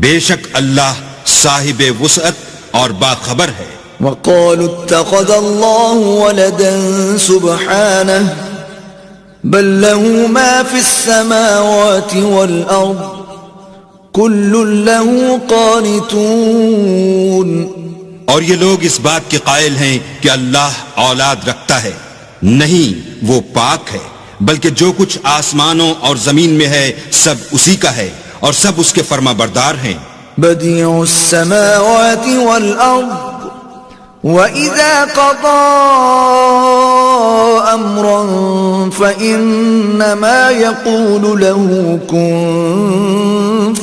بے شک اللہ صاحب وسعت اور باخبر ہے. وقالوا اتخذ الله ولدا سبحانه بل له ما في السماوات والأرض كل له قانتون. اور یہ لوگ اس بات کے قائل ہیں کہ اللہ اولاد رکھتا ہے. نہیں، وہ پاک ہے، بلکہ جو کچھ آسمانوں اور زمین میں ہے سب اسی کا ہے اور سب اس کے فرما بردار ہیں. بديع السماوات والأرض وَإِذَا قَضَى أَمْرًا فَإِنَّمَا يَقُولُ لَهُ كُن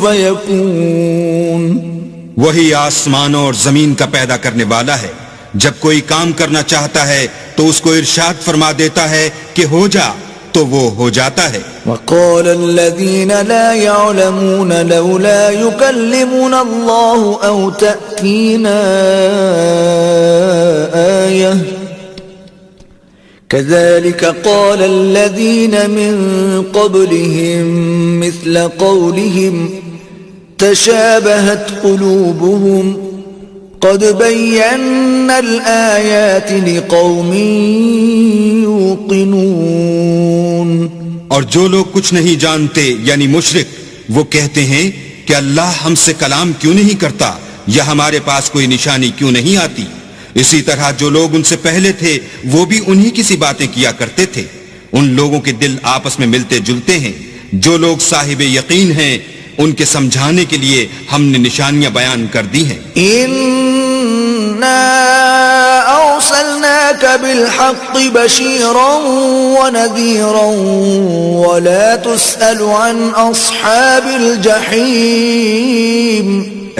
فَيَكُونُ. وہی آسمانوں اور زمین کا پیدا کرنے والا ہے. جب کوئی کام کرنا چاہتا ہے تو اس کو ارشاد فرما دیتا ہے کہ ہو جا تو وہ ہو جاتا ہے. وقال الذين لا يعلمون لولا يكلمنا الله أو تأتينا آية كذلك قال الذين من قبلهم مثل قولهم تشابهت قلوبهم قد بينا الآيات لقوم يوقنون. اور جو لوگ کچھ نہیں جانتے یعنی مشرک وہ کہتے ہیں کہ اللہ ہم سے کلام کیوں نہیں کرتا یا ہمارے پاس کوئی نشانی کیوں نہیں آتی. اسی طرح جو لوگ ان سے پہلے تھے وہ بھی انہی کی سی باتیں کیا کرتے تھے. ان لوگوں کے دل آپس میں ملتے جلتے ہیں. جو لوگ صاحب یقین ہیں ان کے سمجھانے کے لیے ہم نے نشانیاں بیان کر دی ہیں. أرسلناك بالحق بشيرا ونذيرا ولا تسأل عن أصحاب الجحيم.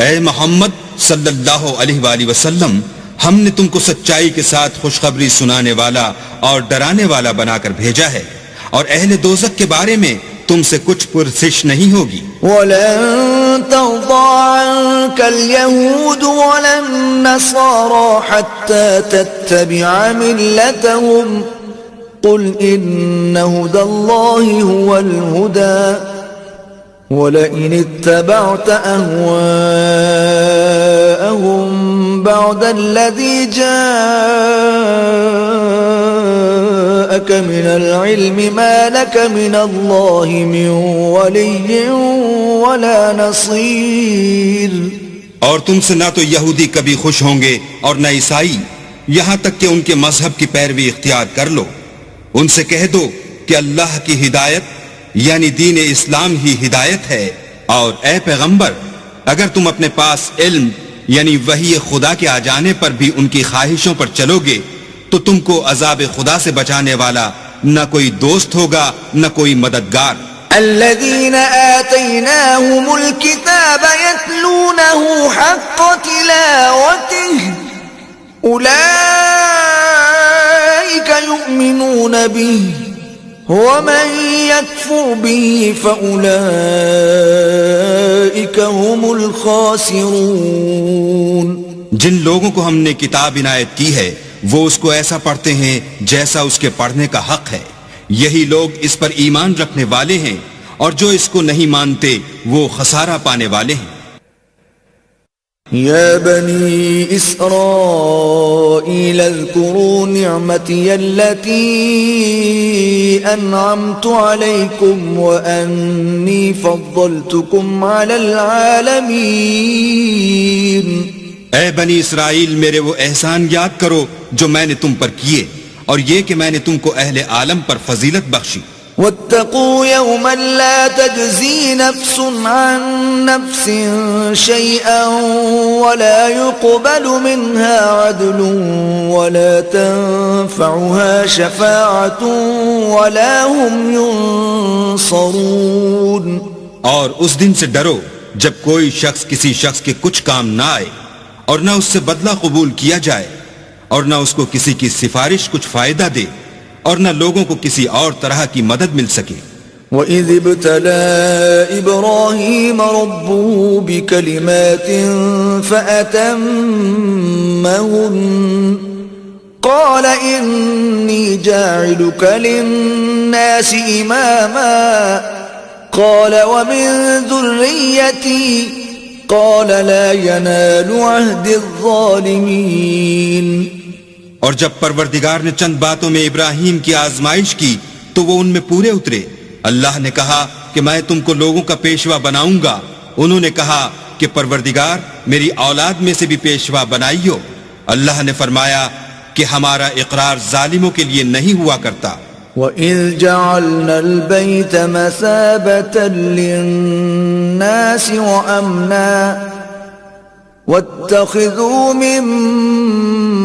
اے محمد صلی اللہ علیہ وآلہ وسلم، ہم نے تم کو سچائی کے ساتھ خوشخبری سنانے والا اور ڈرانے والا بنا کر بھیجا ہے اور اہل دوزخ کے بارے میں تم سے کچھ پرسش نہیں ہوگی. وَلَن تَرْضَىٰ عَنكَ الْيَهُودُ وَلَا النَّصَارَىٰ حَتَّىٰ تَتَّبِعَ مِلَّتَهُمْ قُلْ إِنَّ هُدَى اللَّهِ هُوَ الْهُدَىٰ وَلَئِنِ اتَّبَعْتَ أَهْوَاءَهُمْ بَعْدَ الَّذِي جَاءَكَ مِنَ الْعِلْمِ مَا لَكَ مِنَ اللَّهِ مِنْ وَلِيٍّ وَلَا نَصِيرٍ. اور تم سے نہ تو یہودی کبھی خوش ہوں گے اور نہ عیسائی، یہاں تک کہ ان کے مذہب کی پیروی اختیار کر لو. ان سے کہہ دو کہ اللہ کی ہدایت یعنی دین اسلام ہی ہدایت ہے. اور اے پیغمبر، اگر تم اپنے پاس علم یعنی وحی خدا کے آ جانے پر بھی ان کی خواہشوں پر چلو گے تو تم کو عذاب خدا سے بچانے والا نہ کوئی دوست ہوگا نہ کوئی مددگار. الذين آتيناهم الكتاب يتلونه حق تلاوته أولئك يؤمنون به ومن يكفر به فأولئك هم الخاسرون. جن لوگوں کو ہم نے کتاب عنایت کی ہے وہ اس کو ایسا پڑھتے ہیں جیسا اس کے پڑھنے کا حق ہے. یہی لوگ اس پر ایمان رکھنے والے ہیں اور جو اس کو نہیں مانتے وہ خسارہ پانے والے ہیں. يا بني إسرائيل اذكروا نعمتي التي أنعمت عليكم وأني فضلتكم على العالمين. اے بنی اسرائیل، میرے وہ احسان یاد کرو جو میں نے تم پر کیے، اور یہ کہ میں نے تم کو اہل عالم پر فضیلت بخشی. واتقوا يوما لا تجزي نفس عن نفس شيئا ولا يقبل منها عدل ولا تنفعها شفاعة ولا هم ينصرون. اور اس دن سے ڈرو جب کوئی شخص کسی شخص کے کچھ کام نہ آئے، اور نہ اس سے بدلہ قبول کیا جائے، اور نہ اس کو کسی کی سفارش کچھ فائدہ دے، اور نہ لوگوں کو کسی اور طرح کی مدد مل سکے. وَإِذِ ابْتَلَىٰ إِبْرَاهِيمَ رَبُّهُ بِكَلِمَاتٍ فَأَتَمَّهُنَّ قَالَ إِنِّي جَاعِلُكَ لِلنَّاسِ إِمَامًا قَالَ وَمِن ذُرِّيَّتِي قَالَ لَا يَنَالُ عَهْدِ الظَّالِمِينَ. اور جب پروردگار نے چند باتوں میں ابراہیم کی آزمائش کی تو وہ ان میں پورے اترے. اللہ نے کہا کہ میں تم کو لوگوں کا پیشوا بناؤں گا. انہوں نے کہا کہ پروردگار میری اولاد میں سے بھی پیشوا بنائیو. اللہ نے فرمایا کہ ہمارا اقرار ظالموں کے لیے نہیں ہوا کرتا. وَإِذْ جَعَلْنَا الْبَيْتَ مَثَابَةً لِلنَّاسِ وَأَمْنًا وَاتَّخِذُوا مِن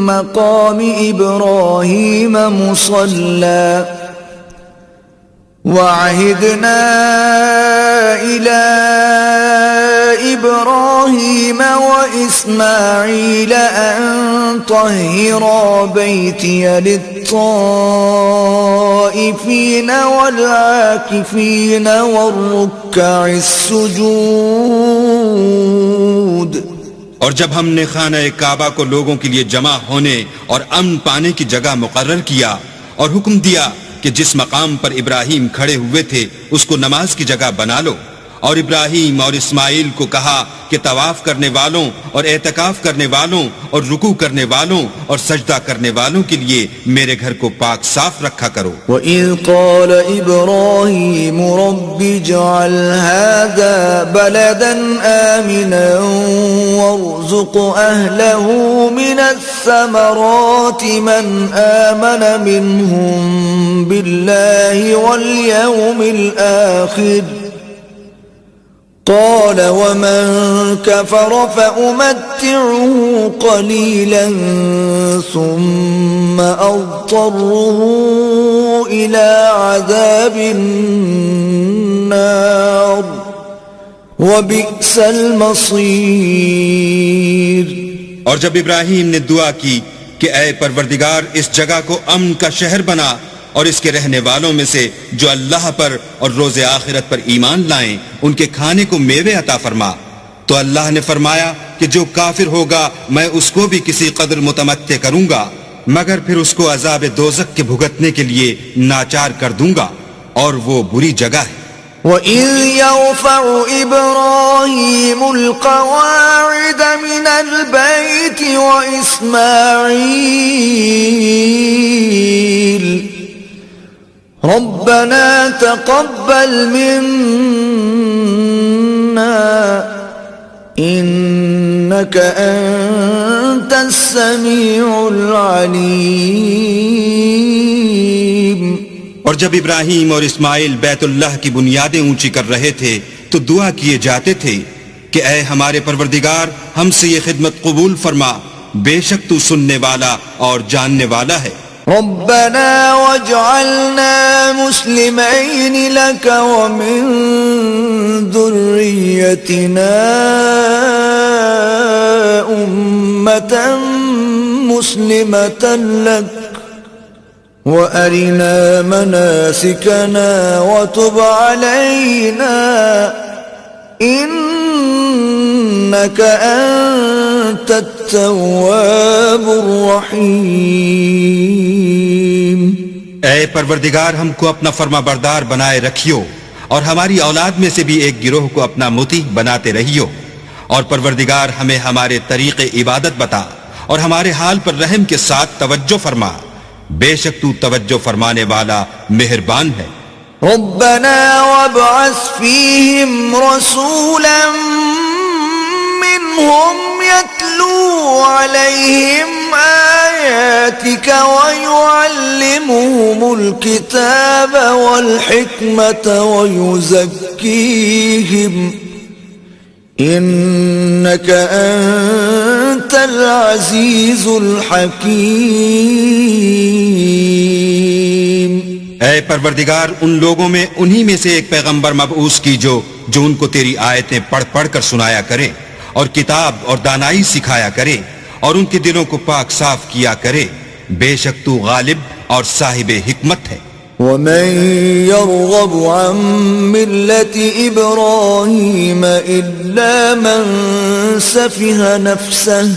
مَّقَامِ إِبْرَاهِيمَ مُصَلًّى وَعَهِدْنَا إِلَىٰ إِبْرَاهِيمَ وَإِسْمَاعِيلَ أَن طَهِّرَا بَيْتِيَ لِلطَّائِفِينَ وَالْعَاكِفِينَ وَالرُّكَّعِ السُّجُودِ. اور جب ہم نے خانہ کعبہ کو لوگوں کے لیے جمع ہونے اور امن پانے کی جگہ مقرر کیا اور حکم دیا کہ جس مقام پر ابراہیم کھڑے ہوئے تھے اس کو نماز کی جگہ بنا لو، اور ابراہیم اور اسماعیل کو کہا کہ طواف کرنے والوں اور اعتکاف کرنے والوں اور رکوع کرنے والوں اور سجدہ کرنے والوں کے لیے میرے گھر کو پاک صاف رکھا کرو. وَإِذْ قَالَ إِبْرَاهِيمُ رَبِّ اجْعَلْ هَٰذَا بَلَدًا آمِنًا وَارْزُقْ أَهْلَهُ مِنَ الثَّمَرَاتِ مَنْ آمَنَ مِنْهُمْ بِاللَّهِ وَالْيَوْمِ الْآخِرِ قال ومن كفر فأمتعه قليلا ثم أضطره إلى عذاب النار وبئس المصير. اور جب ابراہیم نے دعا کی کہ اے پروردگار اس جگہ کو امن کا شہر بنا اور اس کے رہنے والوں میں سے جو اللہ پر اور روز آخرت پر ایمان لائیں ان کے کھانے کو میوے عطا فرما، تو اللہ نے فرمایا کہ جو کافر ہوگا میں اس کو بھی کسی قدر متمتع کروں گا، مگر پھر اس کو عذاب دوزخ کے بھگتنے کے لیے ناچار کر دوں گا، اور وہ بری جگہ ہے. وَإِذْ يَرْفَعُ إِبْرَاهِيمُ الْقَوَاعِدَ مِنَ الْبَيْتِ وَإِسْمَاعِيلُ رَبَّنَا تَقَبَّلْ مِنَّا إِنَّكَ أَنتَ السَّمِيعُ الْعَلِيمُ. اور جب ابراہیم اور اسماعیل بیت اللہ کی بنیادیں اونچی کر رہے تھے تو دعا کیے جاتے تھے کہ اے ہمارے پروردگار ہم سے یہ خدمت قبول فرما، بے شک تو سننے والا اور جاننے والا ہے. ربنا واجعلنا مسلمين لك ومن ذريتنا أمة مسلمة لك وأرنا مناسكنا وتب علينا إنك أنت التواب الرحيم. اے پروردگار ہم کو اپنا فرما بردار بنائے رکھیو، اور ہماری اولاد میں سے بھی ایک گروہ کو اپنا مطیع بناتے رہیو، اور پروردگار ہمیں ہمارے طریق عبادت بتا اور ہمارے حال پر رحم کے ساتھ توجہ فرما، بے شک تو توجہ فرمانے والا مہربان ہے۔ ربنا وابعث فيهم رسولا منهم يتلو عليهم آياتك ويعلمهم الكتاب والحكمة ويزكيهم إنك أنت العزيز الحكيم۔ اے پروردگار ان لوگوں میں انہی میں سے ایک پیغمبر مبعوث کی جو ان کو تیری آیتیں پڑھ پڑھ کر سنایا کرے اور کتاب اور دانائی سکھایا کرے اور ان کے دلوں کو پاک صاف کیا کرے، بے شک تو غالب اور صاحب حکمت ہے۔ ومن يرغب عن ملة إبراهيم إلا من سفه نفسه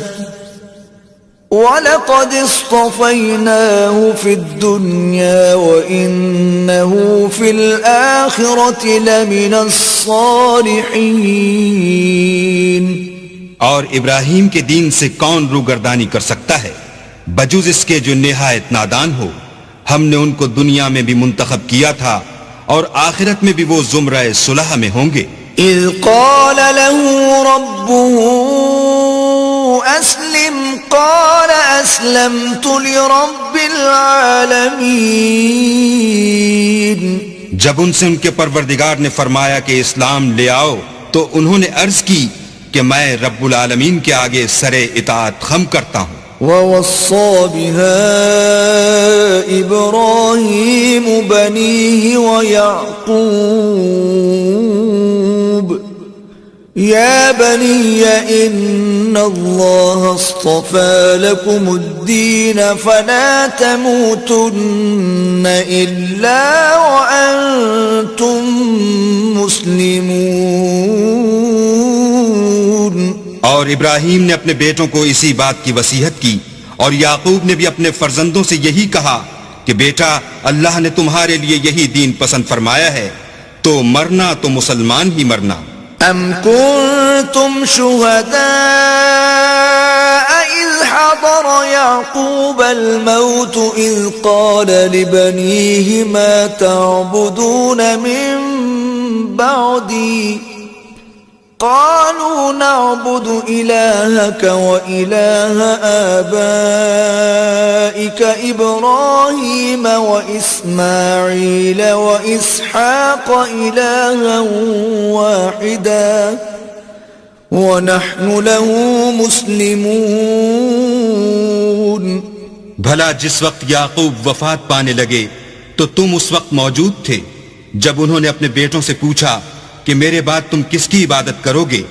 وَلَقَدِ اصْطَفَيْنَاهُ فِي الدُّنْيَا وَإِنَّهُ فِي الْآخِرَةِ لَمِنَ الصَّالِحِينَ۔ اور ابراہیم کے دین سے کون روگردانی کر سکتا ہے بجز اس کے جو نہایت نادان ہو؟ ہم نے ان کو دنیا میں بھی منتخب کیا تھا اور آخرت میں بھی وہ زمرہ صلح میں ہوں گے۔ اذ قال له ربه اسلم قال اسلمت لرب العالمین۔ جب ان سے ان کے پروردگار نے فرمایا کہ اسلام لے آؤ تو انہوں نے عرض کی کہ میں رب العالمین کے آگے سر اطاعت خم کرتا ہوں۔ وَوَصَّى بِهَا إِبْرَاهِيمُ بَنِيهِ وَيَعْقُوبُ يَا بَنِيَّ إِنَّ اللَّهَ اصْطَفَى لَكُمُ الدِّينَ فَلَا تَمُوتُنَّ إِلَّا وَأَنْتُمْ مُسْلِمُونَ۔ اور ابراہیم نے اپنے بیٹوں کو اسی بات کی وصیحت کی، اور یعقوب نے بھی اپنے فرزندوں سے یہی کہا کہ بیٹا اللہ نے تمہارے لیے یہی دین پسند فرمایا ہے، تو مرنا تو مسلمان ہی مرنا۔ ام کنتم شہداء اذ حضر یعقوب الموت اذ قال لبنیہ ما تعبدون من بعدی قالوا نعبد إلهك وإله آبائك إبراهيم وإسماعيل وإسحاق إلها واحدا ونحن له مسلمون۔ بھلا جس وقت یعقوب وفات پانے لگے تو تم اس وقت موجود تھے جب انہوں نے اپنے بیٹوں سے پوچھا کہ میرے بعد تم کس کی عبادت کرو گے؟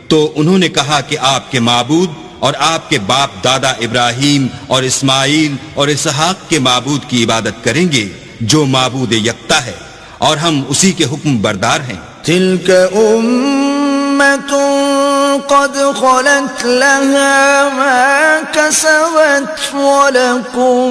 تو انہوں نے کہا کہ آپ کے معبود اور آپ کے باپ دادا ابراہیم اور اسماعیل اور اسحاق کے معبود کی عبادت کریں گے جو معبود یکتا ہے، اور ہم اسی کے حکم بردار ہیں۔ تلك أمة قد خلت لها ما كسبت ولكم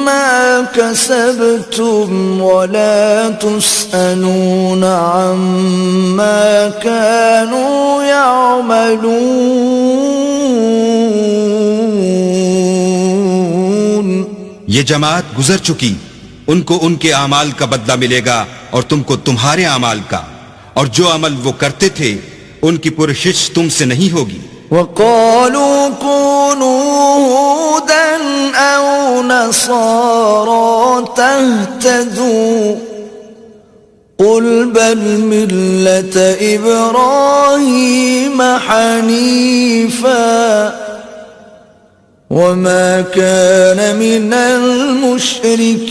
ما كسبتم ولا تسألون عما كانوا يعملون۔ یہ جماعت گزر چکی، ان کو ان کے اعمال کا بدلہ ملے گا اور تم کو تمہارے اعمال کا، اور جو عمل وہ کرتے تھے ان کی پرشش تم سے نہیں ہوگی۔ وَقَالُوا كُونُوا هُودًا أَوْ نَصَارَىٰ تَهْتَدُوا قُلْ بَلْ مِلَّةَ إِبْرَاهِيمَ حَنِيفًا وَمَا كَانَ مِنَ الْمُشْرِكِينَ۔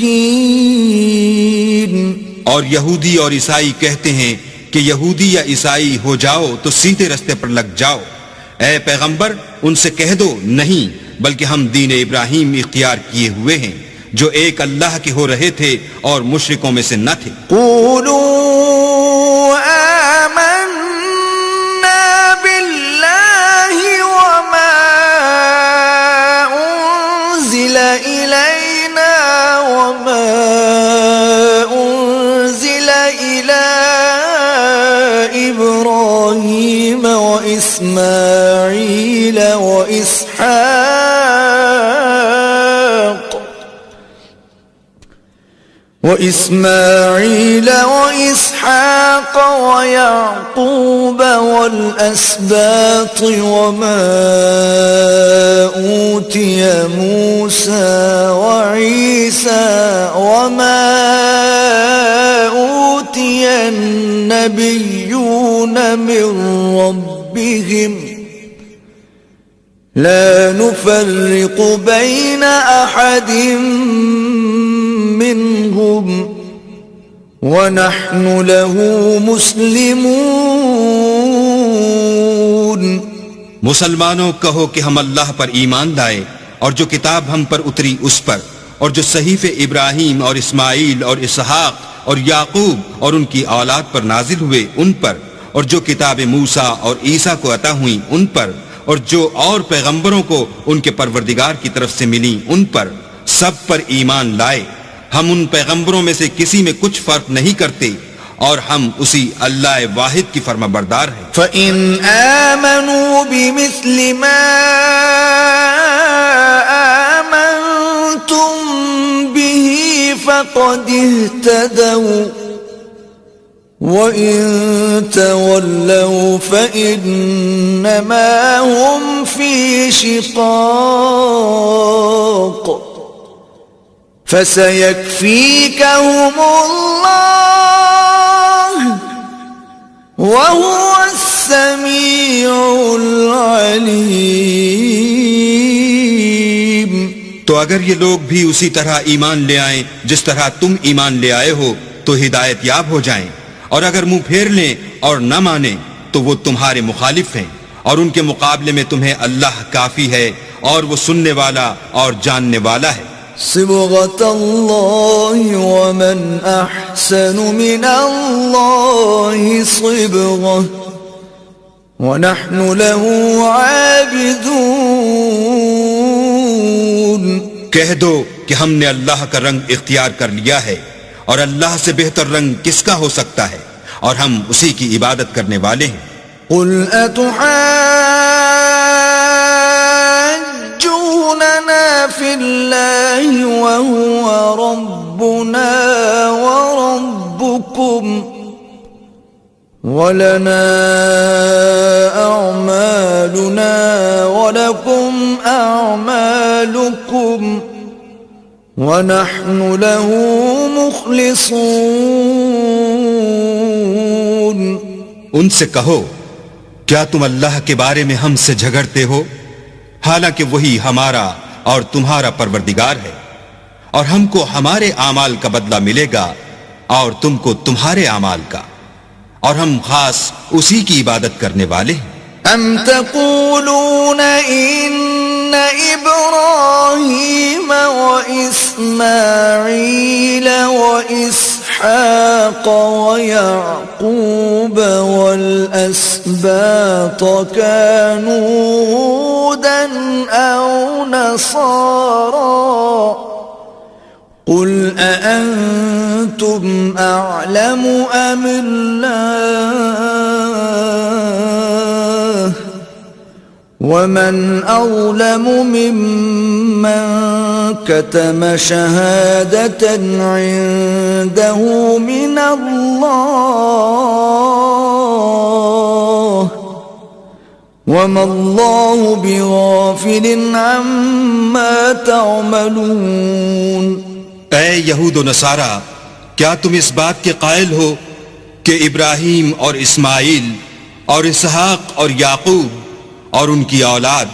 اور یہودی اور عیسائی کہتے ہیں کہ یہودی یا عیسائی ہو جاؤ تو سیدھے رستے پر لگ جاؤ۔ اے پیغمبر ان سے کہہ دو نہیں، بلکہ ہم دین ابراہیم اختیار کیے ہوئے ہیں جو ایک اللہ کے ہو رہے تھے اور مشرکوں میں سے نہ تھے۔ قولوا آمنا باللہ وما انزل الینا وما انزل الى ابراہیم وإسماعيل وإسحاق ويعقوب والأسباط وما أوتي موسى وعيسى وما أوتي النبيون من ربهم لا نفرق بين أحد منهم ونحن له مسلمون. مسلمانوں کہو کہ ہم اللہ پر ایمان لائے اور جو کتاب ہم پر اتری اس پر، اور جو صحیفے ابراہیم اور اسماعیل اور اسحاق اور یعقوب اور ان کی اولاد پر نازل ہوئے ان پر، اور جو کتاب موسیٰ اور عیسیٰ کو عطا ہوئیں ان پر، اور جو اور پیغمبروں کو ان کے پروردگار کی طرف سے ملی ان پر، سب پر ایمان لائے. ہم ان پیغمبروں میں سے کسی میں کچھ فرق نہیں کرتے اور ہم اسی اللہ واحد کی فرما بردار ہیں. فَإِنْ آمَنُوا بِمِثْلِ مَا آمَنْتُمْ بِهِ فَقَدِ اهْتَدَوْا وَإِن تَوَلَّوْا فَإِنَّمَا هُمْ فِي شِقَاقٍ فَسَيَكْفِيكَهُمُ اللَّهُ وَهُوَ السَّمِيعُ الْعَلِيمُ. تو اگر یہ لوگ بھی اسی طرح ایمان لے آئیں جس طرح تم ایمان لے آئے ہو تو ہدایت یاب ہو جائیں، اور اگر منہ پھیر لیں اور نہ مانیں تو وہ تمہارے مخالف ہیں، اور ان کے مقابلے میں تمہیں اللہ کافی ہے اور وہ سننے والا اور جاننے والا ہے. صبغة الله ومن أحسن من الله صبغة ونحن له عابدون. کہہ دو کہ ہم نے اللہ کا رنگ اختیار کر لیا ہے، اور اللہ سے بہتر رنگ کس کا ہو سکتا ہے، اور ہم اسی کی عبادت کرنے والے ہیں. قل أتحاجوننا في الله وهو ربنا وربكم ولنا أعمالنا ولكم أعمالكم ونحن له مخلصون. ان سے کہو کیا تم اللہ کے بارے میں ہم سے جھگڑتے ہو، حالانکہ وہی ہمارا اور تمہارا پروردگار ہے، اور ہم کو ہمارے اعمال کا بدلہ ملے گا اور تم کو تمہارے اعمال کا، اور ہم خاص اسی کی عبادت کرنے والے ہیں. ام تقولون ان ابراہیم واسماعیل واسحاق ویعقوب والاسباط كانوا هودا او نصارا قل أأنتم أعلم أم الله ومن أظلم ممن كتم شهادة عنده من الله وما الله بغافل عما تعملون. اے یہود و نصارہ، کیا تم اس بات کے قائل ہو کہ ابراہیم اور اسماعیل اور اسحاق اور یعقوب اور ان کی اولاد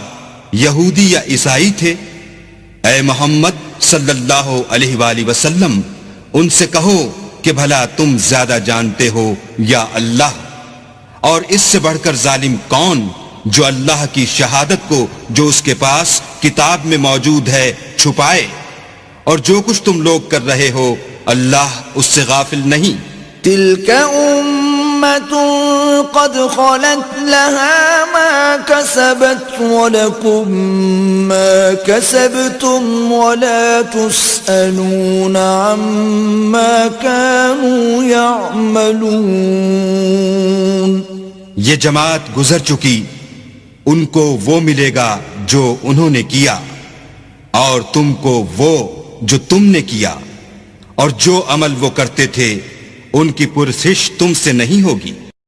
یہودی یا عیسائی تھے؟ اے محمد صلی اللہ علیہ وآلہ وسلم، ان سے کہو کہ بھلا تم زیادہ جانتے ہو یا اللہ؟ اور اس سے بڑھ کر ظالم کون جو اللہ کی شہادت کو جو اس کے پاس کتاب میں موجود ہے چھپائے؟ اور جو کچھ تم لوگ کر رہے ہو اللہ اس سے غافل نہیں. تلك أمة قد خلت لها ما كسبت ولكم ما كسبتم ولا تسألون عما كانوا يعملون. یہ جماعت گزر چکی، ان کو وہ ملے گا جو انہوں نے کیا، اور تم کو وہ جو تم نے کیا، اور جو عمل وہ کرتے تھے ان کی پرسش تم سے نہیں ہوگی.